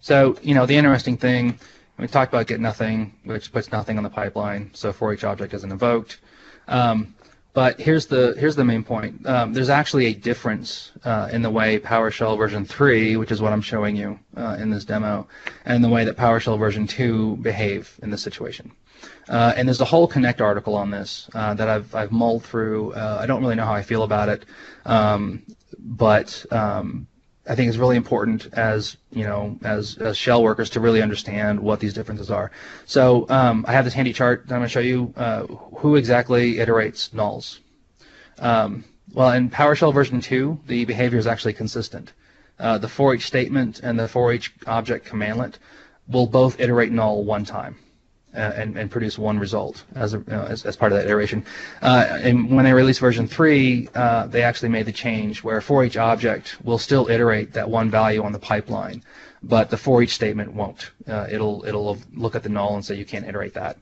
So, the interesting thing, we talked about get nothing, which puts nothing on the pipeline, so for each object isn't invoked. But here's the main point. There's actually a difference in the way PowerShell version 3, which is what I'm showing you in this demo, and the way that PowerShell version 2 behave in this situation. And there's a whole Connect article on this that I've mulled through. I don't really know how I feel about it, but I think it's really important as as shell workers to really understand what these differences are. So I have this handy chart that I'm going to show you who exactly iterates nulls. Well, in PowerShell version 2, the behavior is actually consistent. The for each statement and the for each object commandlet will both iterate null one time. And produce one result as part of that iteration. And when they released version 3, they actually made the change where for each object will still iterate that one value on the pipeline, but the for each statement won't. It'll look at the null and say you can't iterate that.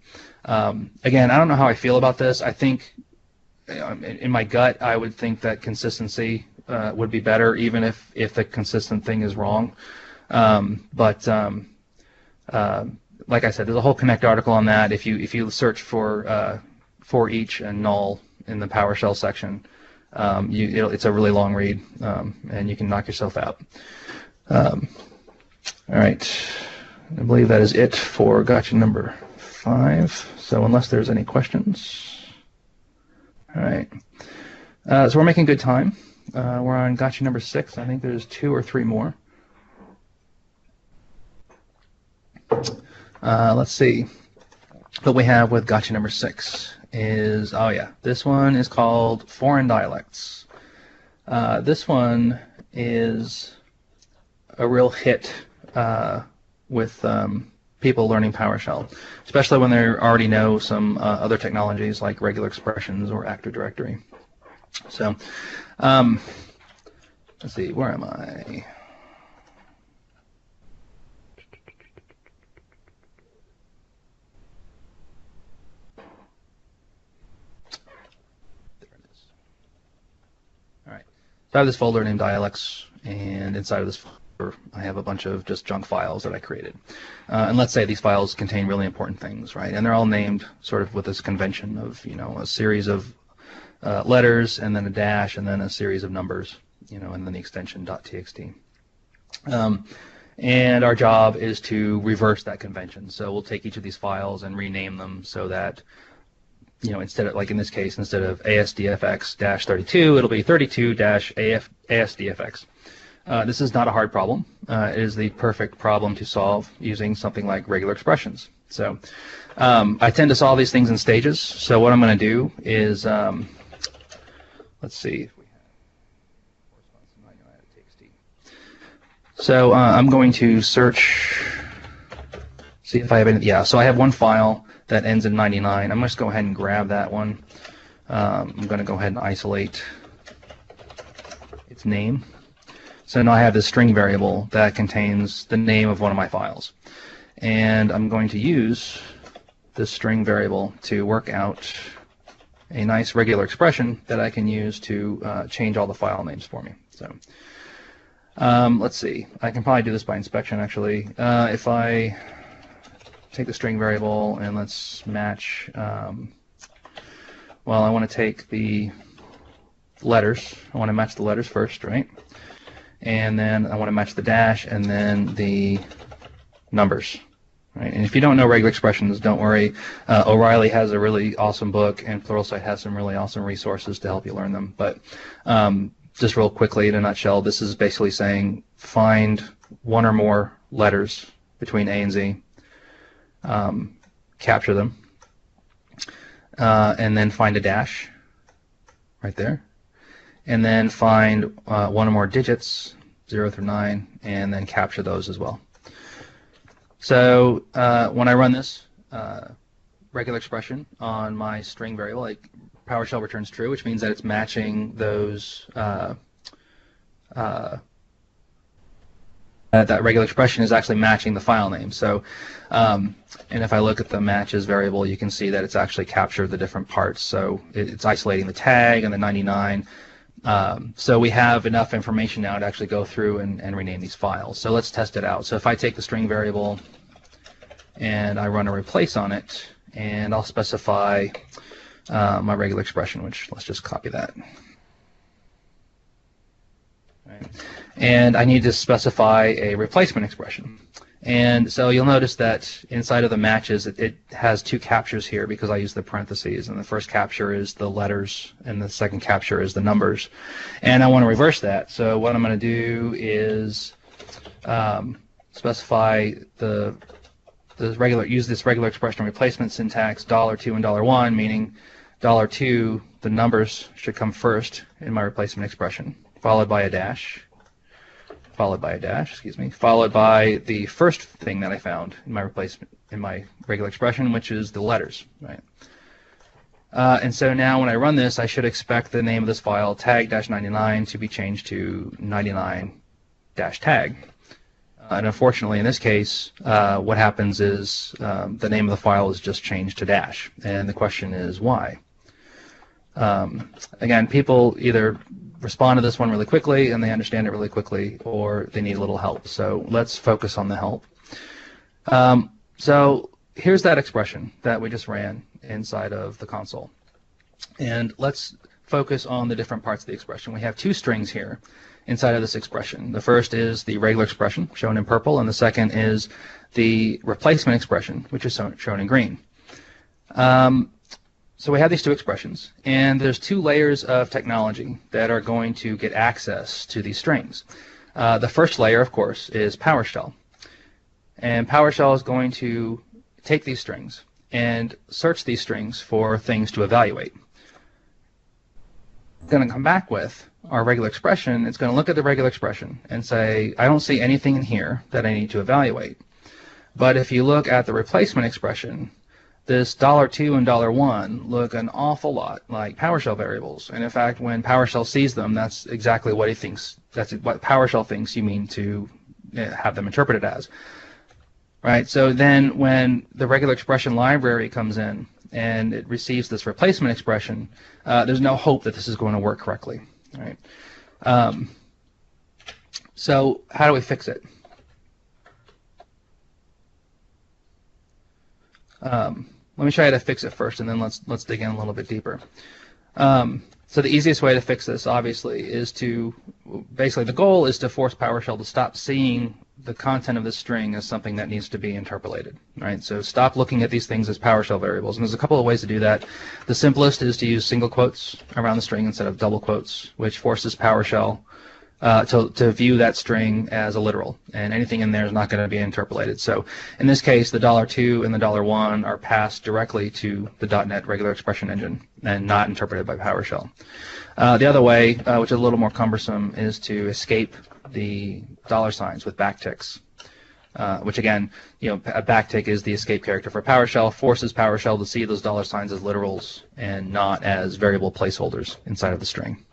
Again, I don't know how I feel about this. I think in my gut I would think that consistency would be better, even if the consistent thing is wrong. Like I said, there's a whole Connect article on that. If you search for each and null in the PowerShell section, it's a really long read, and you can knock yourself out. All right, I believe that is it for gotcha number 5. So unless there's any questions, all right. So we're making good time. We're on gotcha number 6. I think there's 2 or 3 more. Let's see. What we have with gotcha number 6 is, this one is called Foreign Dialects. This one is a real hit with people learning PowerShell, especially when they already know some other technologies like regular expressions or Active Directory. So, let's see, where am I? So I have this folder named dialects, and inside of this folder I have a bunch of just junk files that I created. And let's say these files contain really important things, right? And they're all named sort of with this convention of, a series of letters, and then a dash, and then a series of numbers, and then the extension .txt. And our job is to reverse that convention. So we'll take each of these files and rename them so that instead of, like in this case, instead of ASDFX-32, it'll be 32-ASDFX. This is not a hard problem. It is the perfect problem to solve using something like regular expressions. So I tend to solve these things in stages. So what I'm going to do is, let's see. So I'm going to search, see if I have any, so I have one file that ends in 99. I'm just going to go ahead and grab that one. I'm going to go ahead and isolate its name. So now I have this string variable that contains the name of one of my files. And I'm going to use this string variable to work out a nice regular expression that I can use to change all the file names for me. So let's see. I can probably do this by inspection, actually. If I take the string variable and let's match, well, I want to take the letters. I want to match the letters first, right? And then I want to match the dash and then the numbers. Right? And if you don't know regular expressions, don't worry. O'Reilly has a really awesome book, and Pluralsight has some really awesome resources to help you learn them. But just real quickly, in a nutshell, this is basically saying find one or more letters between A and Z, capture them, and then find a dash right there, and then find one or more digits, 0 through 9, and then capture those as well. So when I run this regular expression on my string variable, like PowerShell returns true, which means that it's matching those, that regular expression is actually matching the file name. So, and if I look at the matches variable, you can see that it's actually captured the different parts. So it's isolating the tag and the 99. So we have enough information now to actually go through and rename these files. So let's test it out. So if I take the string variable and I run a replace on it, and I'll specify my regular expression, which let's just copy that. Right. And I need to specify a replacement expression. And so you'll notice that inside of the matches, it has two captures here because I use the parentheses. And the first capture is the letters, and the second capture is the numbers. And I want to reverse that. So what I'm going to do is specify use this regular expression replacement syntax $2 and $1, meaning $2, the numbers should come first in my replacement expression, followed by a dash. Followed by the first thing that I found in my regular expression, which is the letters, right? And so now when I run this, I should expect the name of this file, tag-99, to be changed to 99-tag. And unfortunately, in this case, what happens is the name of the file is just changed to dash. And the question is why? Again, people either respond to this one really quickly and they understand it really quickly, or they need a little help. So let's focus on the help. So here's that expression that we just ran inside of the console. And let's focus on the different parts of the expression. We have two strings here inside of this expression. The first is the regular expression, shown in purple, and the second is the replacement expression, which is shown in green. So we have these two expressions, and there's two layers of technology that are going to get access to these strings. The first layer, of course, is PowerShell. And PowerShell is going to take these strings and search these strings for things to evaluate. It's going to come back with our regular expression. It's going to look at the regular expression and say, I don't see anything in here that I need to evaluate. But if you look at the replacement expression, this $2 and $1 look an awful lot like PowerShell variables. And in fact, when PowerShell sees them, that's exactly what he thinks. That's what PowerShell thinks you mean to have them interpreted as. Right? So then when the regular expression library comes in and it receives this replacement expression, there's no hope that this is going to work correctly. Right? So how do we fix it? Let me show you how to fix it first, and then let's dig in a little bit deeper. So the easiest way to fix this, obviously, is to basically the goal is to force PowerShell to stop seeing the content of this string as something that needs to be interpolated. Right? So stop looking at these things as PowerShell variables. And there's a couple of ways to do that. The simplest is to use single quotes around the string instead of double quotes, which forces PowerShell to view that string as a literal, and anything in there is not going to be interpolated. So in this case, the $2 and the $1 are passed directly to the .NET regular expression engine and not interpreted by PowerShell. The other way, which is a little more cumbersome, is to escape the $signs with backticks, which again, a backtick is the escape character for PowerShell, forces PowerShell to see those $signs as literals and not as variable placeholders inside of the string.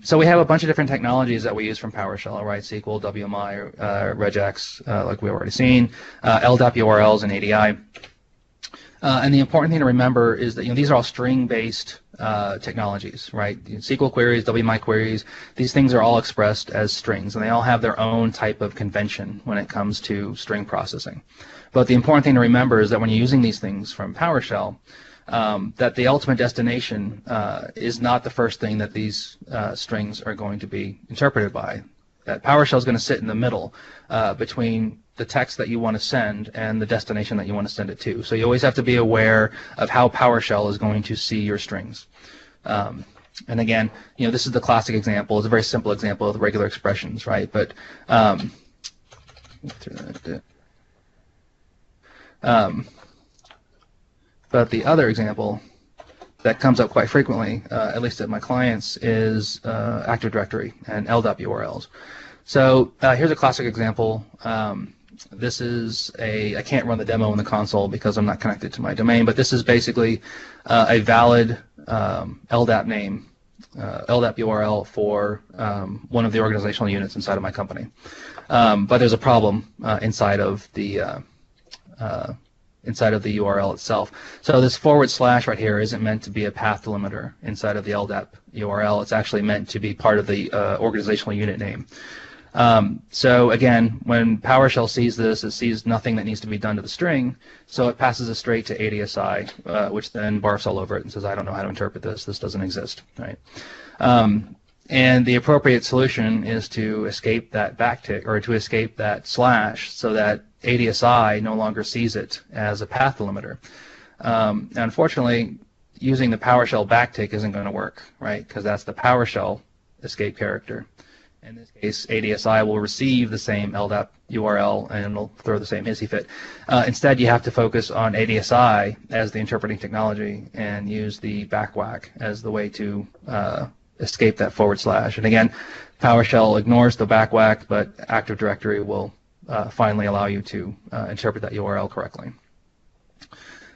So we have a bunch of different technologies that we use from PowerShell, right? SQL, WMI, regex, like we've already seen, LDAP URLs, and ADI. And the important thing to remember is that these are all string-based technologies, right? SQL queries, WMI queries, these things are all expressed as strings, and they all have their own type of convention when it comes to string processing. But the important thing to remember is that when you're using these things from PowerShell, that the ultimate destination is not the first thing that these strings are going to be interpreted by. That PowerShell is going to sit in the middle between the text that you want to send and the destination that you want to send it to. So you always have to be aware of how PowerShell is going to see your strings. And again, this is the classic example. It's a very simple example of the regular expressions, right? But but the other example that comes up quite frequently, at least at my clients, is Active Directory and LDAP URLs. So here's a classic example. This is I can't run the demo in the console because I'm not connected to my domain, but this is basically a valid LDAP name, LDAP URL for one of the organizational units inside of my company. But there's a problem inside of the URL itself. So this / right here isn't meant to be a path delimiter inside of the LDAP URL. It's actually meant to be part of the organizational unit name. So again, when PowerShell sees this, it sees nothing that needs to be done to the string, so it passes it straight to ADSI, which then barfs all over it and says, I don't know how to interpret this. This doesn't exist, right? And the appropriate solution is to escape that backtick, or to escape that / so that ADSI no longer sees it as a path delimiter. Unfortunately, using the PowerShell backtick isn't going to work, right? Because that's the PowerShell escape character. In this case, ADSI will receive the same LDAP URL and it'll throw the same hissy fit. Instead, you have to focus on ADSI as the interpreting technology and use the backwhack as the way to escape that / And again, PowerShell ignores the backwhack, but Active Directory will finally allow you to interpret that URL correctly.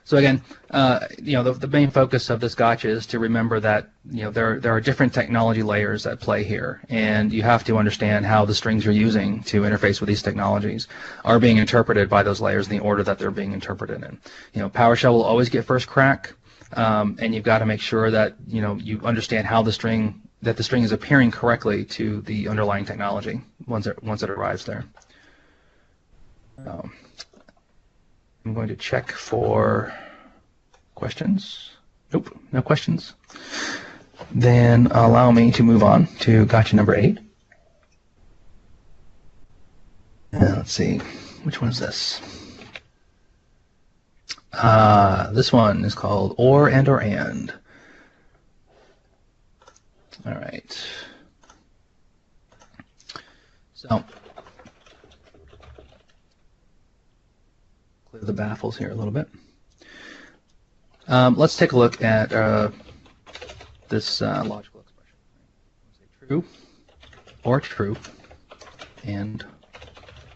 So again, the main focus of this gotcha is to remember that there are different technology layers at play here, and you have to understand how the strings you're using to interface with these technologies are being interpreted by those layers in the order that they're being interpreted in. PowerShell will always get first crack, and you've got to make sure that you understand how the string is appearing correctly to the underlying technology once it arrives there. I'm going to check for questions. Nope, no questions. Then allow me to move on to gotcha number 8. Let's see, which one is this? This one is called or and or and. All right. So clear the baffles here a little bit. Let's take a look at this logical expression. Say true or true and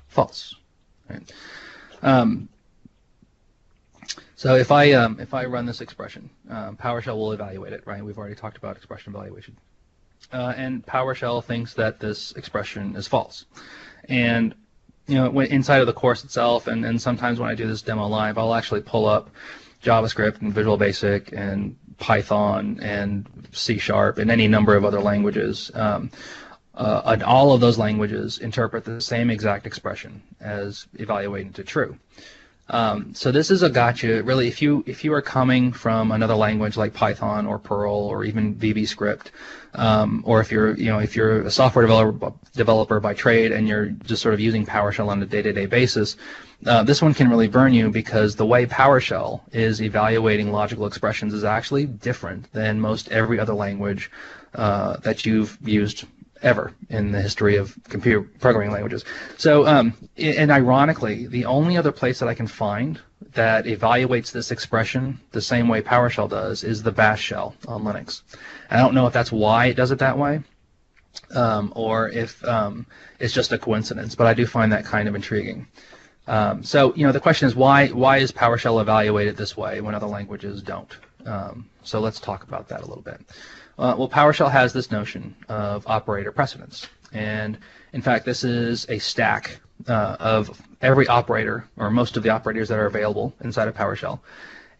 false. Right. So if I run this expression, PowerShell will evaluate it. Right? We've already talked about expression evaluation, and PowerShell thinks that this expression is false. And inside of the course itself, and sometimes when I do this demo live, I'll actually pull up JavaScript and Visual Basic and Python and C# and any number of other languages. And all of those languages interpret the same exact expression as evaluating to true. So this is a gotcha. Really, if you are coming from another language like Python or Perl or even VBScript, or if you're a software developer by trade and you're just sort of using PowerShell on a day-to-day basis, this one can really burn you because the way PowerShell is evaluating logical expressions is actually different than most every other language that you've used ever in the history of computer programming languages. So, and ironically, the only other place that I can find that evaluates this expression the same way PowerShell does is the Bash shell on Linux. I don't know if that's why it does it that way, or if it's just a coincidence, but I do find that kind of intriguing. So, the question is why is PowerShell evaluated this way when other languages don't? So let's talk about that a little bit. Well, PowerShell has this notion of operator precedence, and in fact, this is a stack of every operator, or most of the operators that are available inside of PowerShell,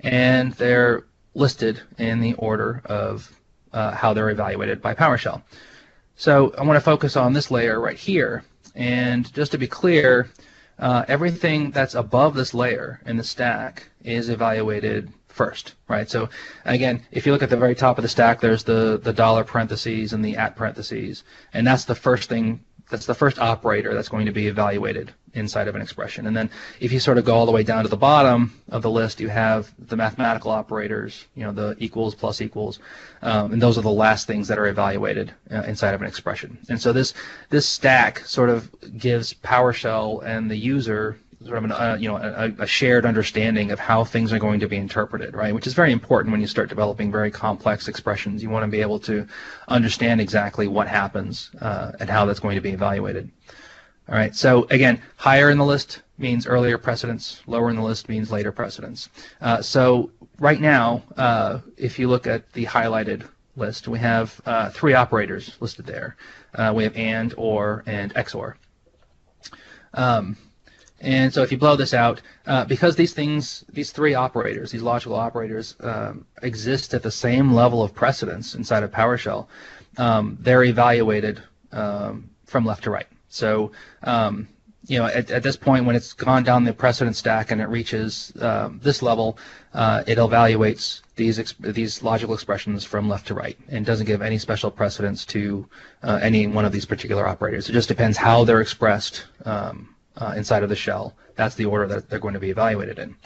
and they're listed in the order of how they're evaluated by PowerShell. So I want to focus on this layer right here, and just to be clear, everything that's above this layer in the stack is evaluated first, right? So again, if you look at the very top of the stack, there's the dollar parentheses and the at parentheses, and that's the first thing, that's the first operator that's going to be evaluated inside of an expression. And then if you sort of go all the way down to the bottom of the list, you have the mathematical operators, you know, the equals, plus equals, and those are the last things that are evaluated inside of an expression. And so this stack sort of gives PowerShell and the user sort of a shared understanding of how things are going to be interpreted, right? Which is very important when you start developing very complex expressions. You want to be able to understand exactly what happens and how that's going to be evaluated. All right, so again, higher in the list means earlier precedence, lower in the list means later precedence. So right now, if you look at the highlighted list, we have 3 operators listed there. We have AND, OR, and XOR. And so if you blow this out, because these 3 operators, these logical operators, exist at the same level of precedence inside of PowerShell, they're evaluated from left to right. So you know, at this point, when it's gone down the precedence stack and it reaches this level, it evaluates these logical expressions from left to right and doesn't give any special precedence to any one of these particular operators. It just depends how they're expressed inside of the shell. That's the order that they're going to be evaluated in.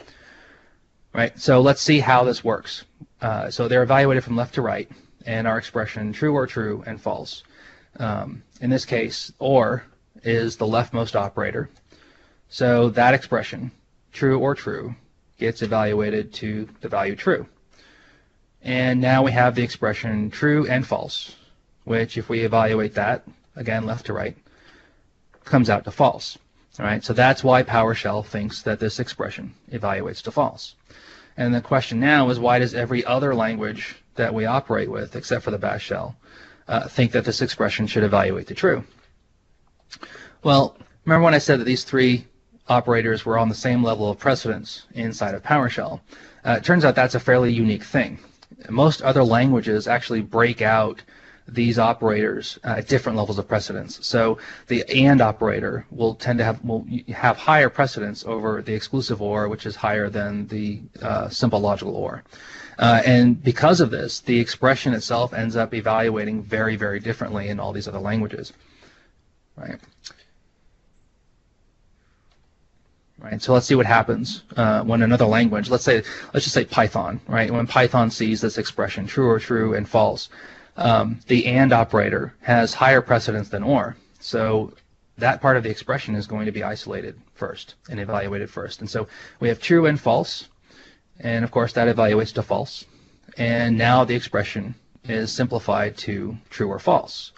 Right. So let's see how this works. So they're evaluated from left to right, and our expression true or true and false. In this case, OR is the leftmost operator. So that expression, true or true, gets evaluated to the value true. And now we have the expression true and false, which if we evaluate that, again, left to right, comes out to false. All right, so that's why PowerShell thinks that this expression evaluates to false. And the question now is, why does every other language that we operate with, except for the bash shell, think that this expression should evaluate to true? Well, remember when I said that these 3 operators were on the same level of precedence inside of PowerShell? It turns out that's a fairly unique thing. Most other languages actually break out these operators at different levels of precedence. So the AND operator will tend to have higher precedence over the exclusive OR, which is higher than the simple logical OR. And because of this, the expression itself ends up evaluating very, very differently in all these other languages. Right. Right. So let's see what happens when another language, let's just say Python, right? When Python sees this expression, true or true and false, the AND operator has higher precedence than OR. So that part of the expression is going to be isolated first and evaluated first. And so we have true and false, and of course that evaluates to false. And now the expression is simplified to true or false,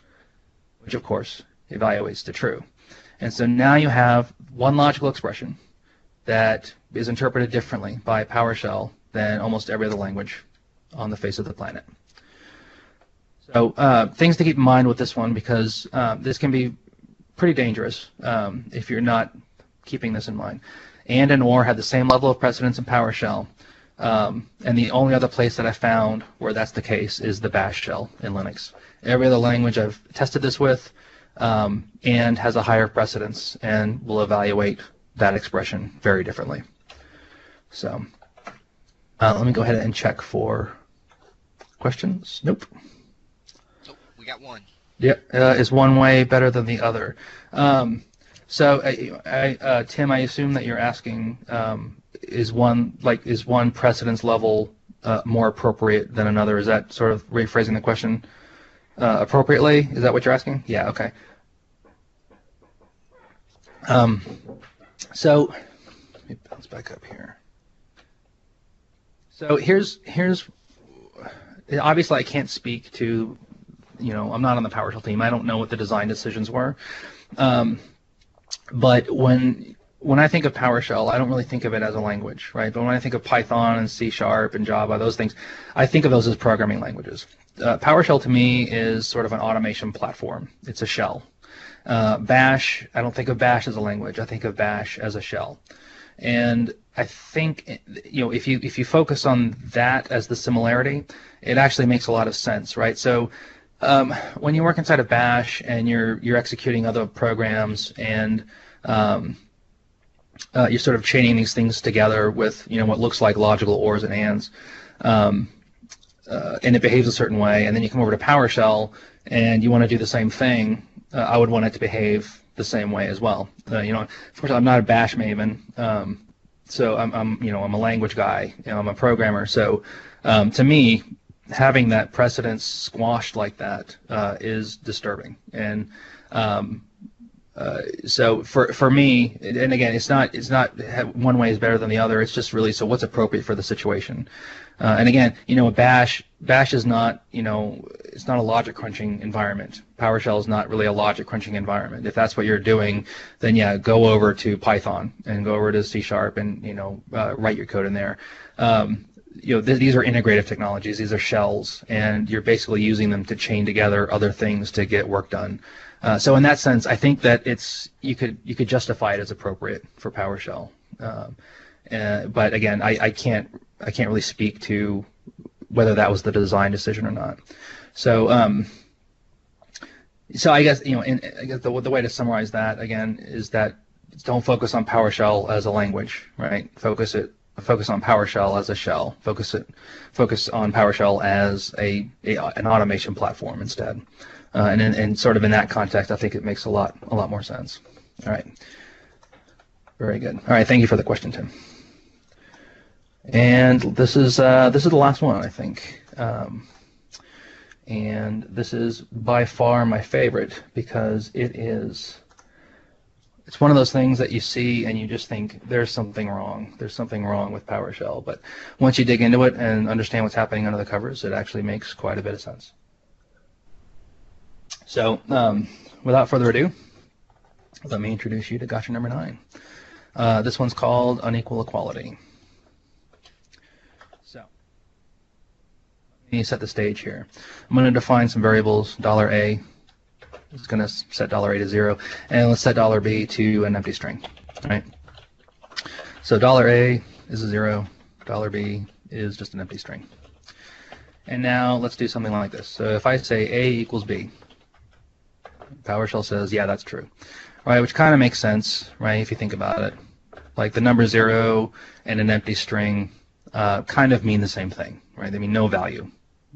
which of course evaluates to true. And so now you have one logical expression that is interpreted differently by PowerShell than almost every other language on the face of the planet. So things to keep in mind with this one, because this can be pretty dangerous if you're not keeping this in mind. AND and OR have the same level of precedence in PowerShell, and the only other place that I found where that's the case is the bash shell in Linux. Every other language I've tested this with and has a higher precedence and will evaluate that expression very differently. So let me go ahead and check for questions. Nope. Nope, we got one. Yep. Is one way better than the other? So Tim, I assume that you're asking, is one precedence level more appropriate than another? Is that sort of rephrasing the question appropriately? Is that what you're asking? Yeah. Okay. So let me bounce back up here. So here's obviously I can't speak to, I'm not on the PowerShell team. I don't know what the design decisions were. But when I think of PowerShell, I don't really think of it as a language, right? But when I think of Python and C# and Java, those things, I think of those as programming languages. PowerShell to me is sort of an automation platform. It's a shell. Bash, I don't think of Bash as a language. I think of Bash as a shell. And I think, if you focus on that as the similarity, it actually makes a lot of sense, right? So when you work inside of Bash and you're executing other programs and you're sort of chaining these things together with what looks like logical ors and ands, and it behaves a certain way, and then you come over to PowerShell and you want to do the same thing, I would want it to behave the same way as well. Of course, I'm not a Bash maven, so I'm a language guy. I'm a programmer. So to me, having that precedence squashed like that is disturbing. And so for me, and again, it's not one way is better than the other. It's just really so what's appropriate for the situation. And again, Bash is not it's not a logic crunching environment. PowerShell is not really a logic crunching environment. If that's what you're doing, then yeah, go over to Python and go over to C# and write your code in there. These are integrative technologies. These are shells, and you're basically using them to chain together other things to get work done. So in that sense, I think that you could justify it as appropriate for PowerShell. But again, I can't really speak to whether that was the design decision or not. So I guess the way to summarize that again is that don't focus on PowerShell as a language, right? Focus on PowerShell as a shell. Focus on PowerShell as an automation platform instead. And sort of in that context, I think it makes a lot more sense. All right. Very good. All right. Thank you for the question, Tim. And this is the last one, I think. And this is by far my favorite because it's one of those things that you see and you just think there's something wrong. There's something wrong with PowerShell. But once you dig into it and understand what's happening under the covers, it actually makes quite a bit of sense. So without further ado, let me introduce you to gotcha number 9. This one's called unequal equality. So let me set the stage here. I'm going to define some variables, $A. It's going to set $A to 0, and let's set $B to an empty string. All right. So $A is a 0, $B is just an empty string. And now let's do something like this. So if I say A equals B, PowerShell says, yeah, that's true, right? Which kind of makes sense, right? If you think about it, like the number 0 and an empty string kind of mean the same thing, right? They mean no value.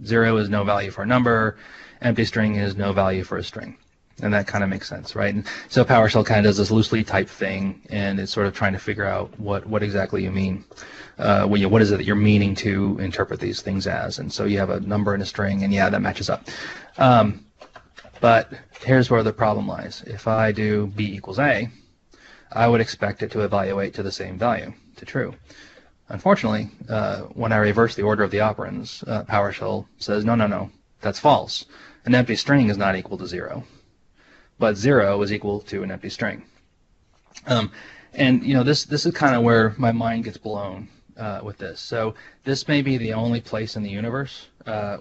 0 is no value for a number. Empty string is no value for a string. And that kind of makes sense, right? And so PowerShell kind of does this loosely typed thing, and it's sort of trying to figure out what exactly you mean. What is it that you're meaning to interpret these things as? And so you have a number and a string, and yeah, that matches up. But here's where the problem lies. If I do B equals A, I would expect it to evaluate to the same value, to true. Unfortunately, when I reverse the order of the operands, PowerShell says, no, that's false. An empty string is not equal to 0. But 0 is equal to an empty string. And this is kind of where my mind gets blown with this. So this may be the only place in the universe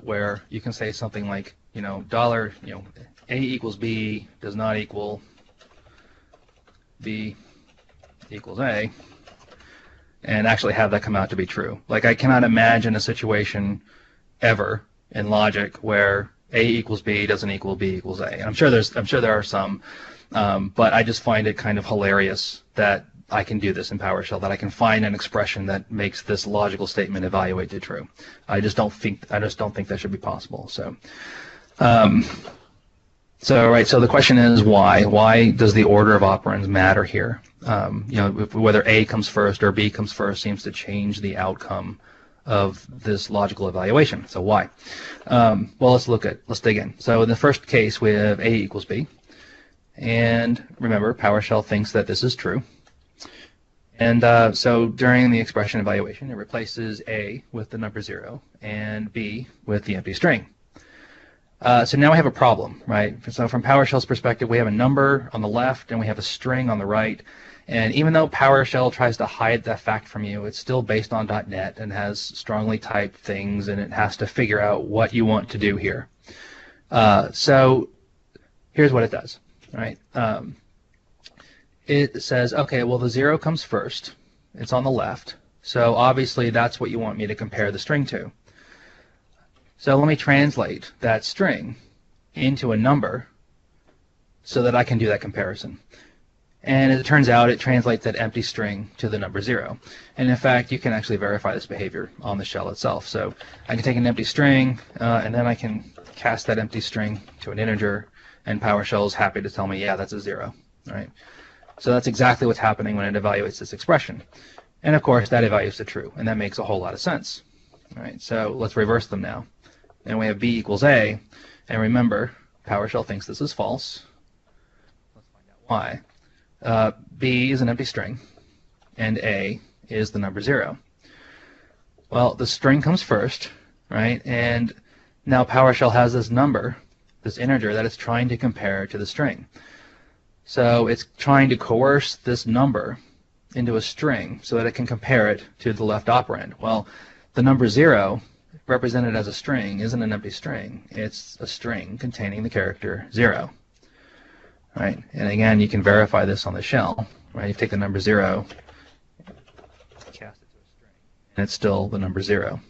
where you can say something like, A equals B does not equal B equals A, and actually have that come out to be true. Like, I cannot imagine a situation ever in logic where A equals B doesn't equal B equals A. And I'm sure there are some, but I just find it kind of hilarious that I can do this in PowerShell, that I can find an expression that makes this logical statement evaluate to true. I just don't think that should be possible. So the question is why? Why does the order of operands matter here? Whether A comes first or B comes first seems to change the outcome of this logical evaluation. So why? Well, let's dig in. So in the first case, we have A equals B. And remember, PowerShell thinks that this is true. And so during the expression evaluation, it replaces A with the number 0 and B with the empty string. So now we have a problem, right? So from PowerShell's perspective, we have a number on the left and we have a string on the right. And even though PowerShell tries to hide that fact from you, it's still based on .NET and has strongly typed things, and it has to figure out what you want to do here. So here's what it does, right? It says, okay, well, the 0 comes first, It's on the left. So obviously that's what you want me to compare the string to. So let me translate that string into a number so that I can do that comparison. And as it turns out, it translates that empty string to the number 0. And in fact, you can actually verify this behavior on the shell itself. So I can take an empty string, and then I can cast that empty string to an integer, and PowerShell is happy to tell me, yeah, that's a 0. Right? So that's exactly what's happening when it evaluates this expression. And of course, that evaluates to true, and that makes a whole lot of sense. All right, so let's reverse them now. And we have b equals a, and remember, PowerShell thinks this is false. Let's find out why. B is an empty string, and A is the number 0. Well, the string comes first, right? And now PowerShell has this number, this integer, that it's trying to compare to the string. So it's trying to coerce this number into a string so that it can compare it to the left operand. Well, the number 0, represented as a string, isn't an empty string. It's a string containing the character 0. Right? And again, you can verify this on the shell. Right? You take the number 0, cast it to a string, and it's still the number 0.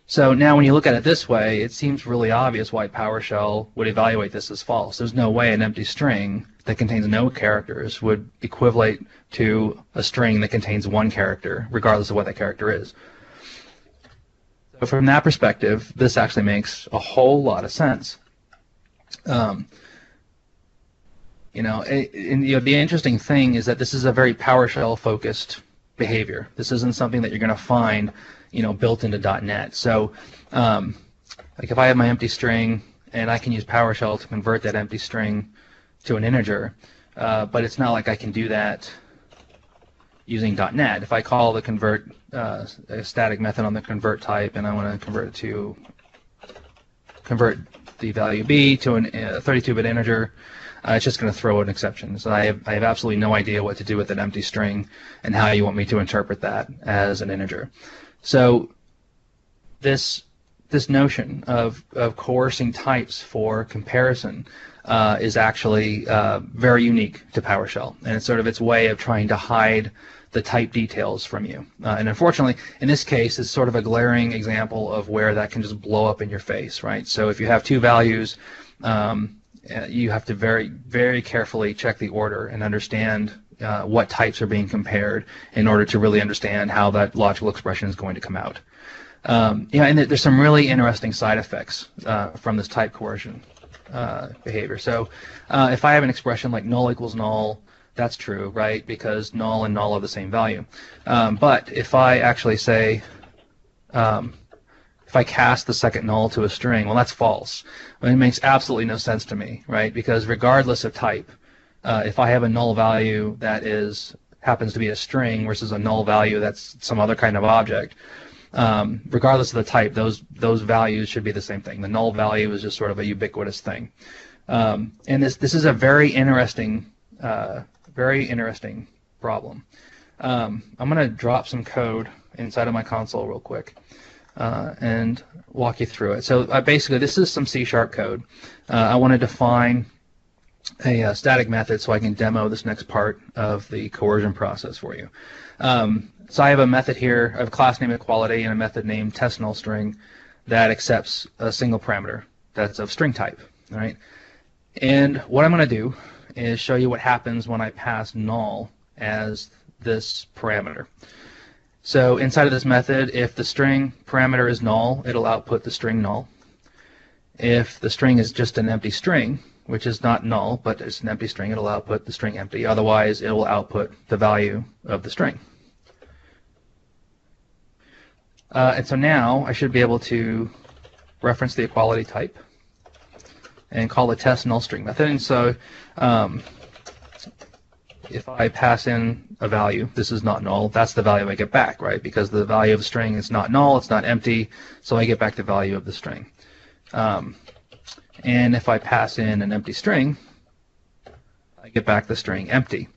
So now when you look at it this way, it seems really obvious why PowerShell would evaluate this as false. There's no way an empty string that contains no characters would equivalent to a string that contains one character, regardless of what that character is. So from that perspective, this actually makes a whole lot of sense. The interesting thing is that this is a very PowerShell-focused behavior. This isn't something that you're going to find, built into .NET. So, like if I have my empty string and I can use PowerShell to convert that empty string to an integer, but it's not like I can do that using .NET. If I call the convert a static method on the convert type, and I want to convert the value b to a 32-bit integer, it's just going to throw an exception. So I have absolutely no idea what to do with an empty string and how you want me to interpret that as an integer. So this notion of coercing types for comparison is actually very unique to PowerShell, and it's sort of its way of trying to hide the type details from you. And unfortunately, in this case, it's sort of a glaring example of where that can just blow up in your face, right? So if you have two values, you have to very, very carefully check the order and understand what types are being compared in order to really understand how that logical expression is going to come out. And there's some really interesting side effects from this type coercion behavior. So if I have an expression like null equals null, that's true, right? Because null and null are the same value. But if I actually say, if I cast the second null to a string, well, that's false. It makes absolutely no sense to me, right? Because regardless of type, if I have a null value that happens to be a string versus a null value that's some other kind of object, regardless of the type, those values should be the same thing. The null value is just sort of a ubiquitous thing. And this is a very interesting problem. I'm going to drop some code inside of my console real quick and walk you through it. So basically, this is some C# code. I want to define a static method so I can demo this next part of the coercion process for you. So I have a method here, I have a class name equality and a method named testNullString that accepts a single parameter that's of string type. All right? And what I'm going to do is show you what happens when I pass null as this parameter. So inside of this method, if the string parameter is null, it'll output the string null. If the string is just an empty string, which is not null, but it's an empty string, it'll output the string empty. Otherwise, it will output the value of the string. And so now I should be able to reference the equality type and call the testNullString method. And so if I pass in a value, this is not null, that's the value I get back, right? Because the value of the string is not null, it's not empty, so I get back the value of the string. And if I pass in an empty string, I get back the string empty.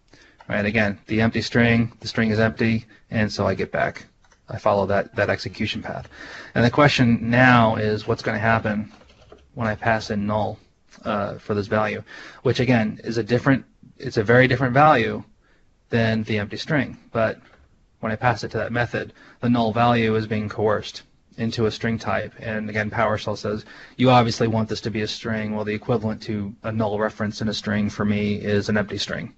Right? Again, the empty string, the string is empty, and so I get back, I follow that execution path. And the question now is what's going to happen when I pass in null for this value, which again is it's a very different value than the empty string. But when I pass it to that method, the null value is being coerced into a string type. And again, PowerShell says, you obviously want this to be a string. Well, the equivalent to a null reference in a string for me is an empty string.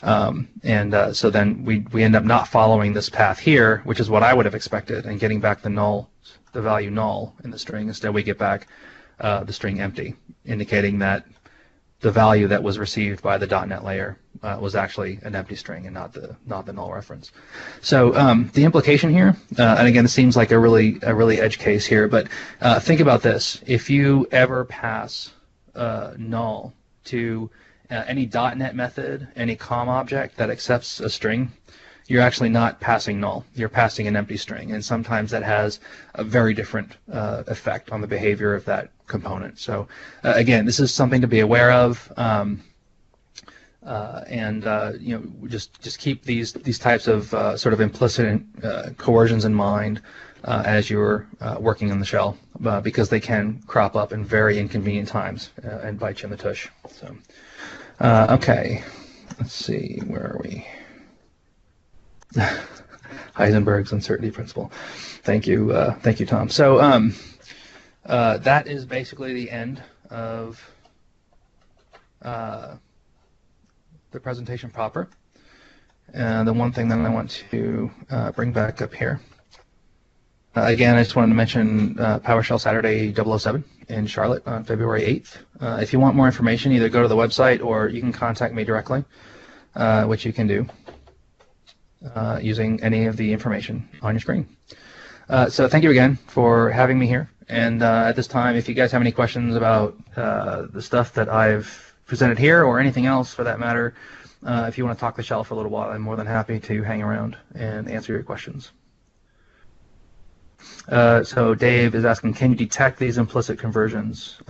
So then we end up not following this path here, which is what I would have expected, and getting back the value null in the string. Instead, we get back the string empty, indicating that the value that was received by the .NET layer was actually an empty string and not the null reference. So the implication here, and again, it seems like a really edge case here, but think about this: if you ever pass null to any .NET method, any COM object that accepts a string, you're actually not passing null. You're passing an empty string, and sometimes that has a very different effect on the behavior of that component. So again, this is something to be aware of, just keep these types of sort of implicit coercions in mind as you're working in the shell, because they can crop up in very inconvenient times and bite you in the tush. So okay, let's see, where are we? Heisenberg's uncertainty principle. Thank you, Tom. So that is basically the end of the presentation proper. The one thing that I want to bring back up here. Again, I just wanted to mention PowerShell Saturday 007 in Charlotte on February 8th. If you want more information, either go to the website or you can contact me directly, which you can do using any of the information on your screen. So thank you again for having me here. And at this time, if you guys have any questions about the stuff that I've presented here or anything else for that matter, if you want to talk the shell for a little while, I'm more than happy to hang around and answer your questions. So Dave is asking, can you detect these implicit conversions?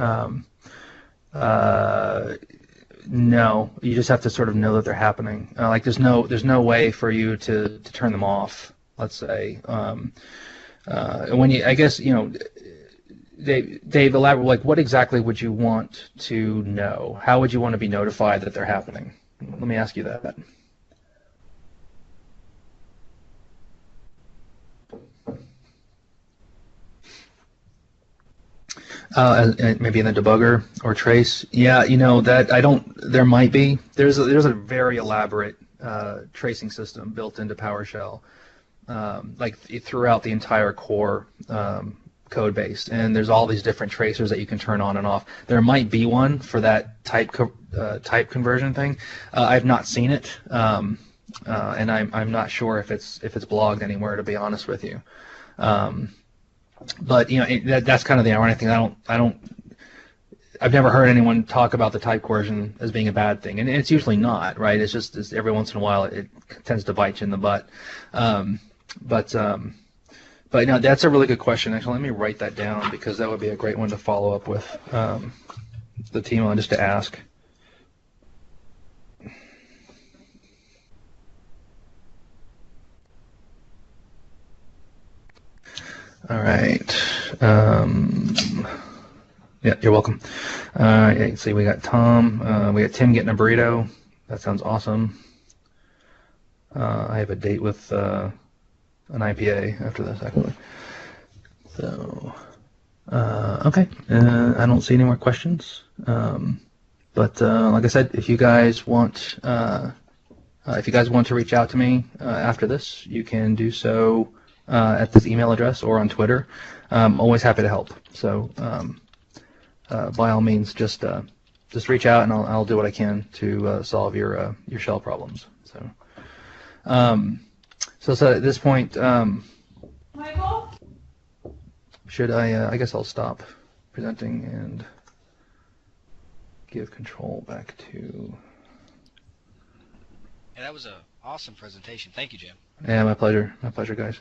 No, you just have to sort of know that they're happening. Like there's no way for you to turn them off, let's say. When you, I guess, Dave, elaborate, like what exactly would you want to know? How would you want to be notified that they're happening? Let me ask you that. Maybe in the debugger or trace. Yeah, that I don't. There might be. There's a very elaborate tracing system built into PowerShell, like throughout the entire core code base, and there's all these different tracers that you can turn on and off. There might be one for that type conversion thing. I've not seen it, and I'm not sure if it's blogged anywhere, to be honest with you. But that's kind of the ironic thing. I've never heard anyone talk about the type coercion as being a bad thing, and it's usually not, right? It's just every once in a while it tends to bite you in the butt. But no, that's a really good question. Actually, let me write that down because that would be a great one to follow up with the team on, just to ask. All right. Yeah, you're welcome. Yeah, see, we got Tom. We got Tim getting a burrito. That sounds awesome. I have a date with an IPA after this, actually. So, okay. I don't see any more questions. But like I said, if you guys want to reach out to me after this, you can do so at this email address or on Twitter. I'm always happy to help. So by all means, just reach out and I'll do what I can to solve your shell problems. So at this point, Michael? should I guess I'll stop presenting and give control back to. Yeah, that was an awesome presentation. Thank you, Jim. Yeah, my pleasure. My pleasure, guys.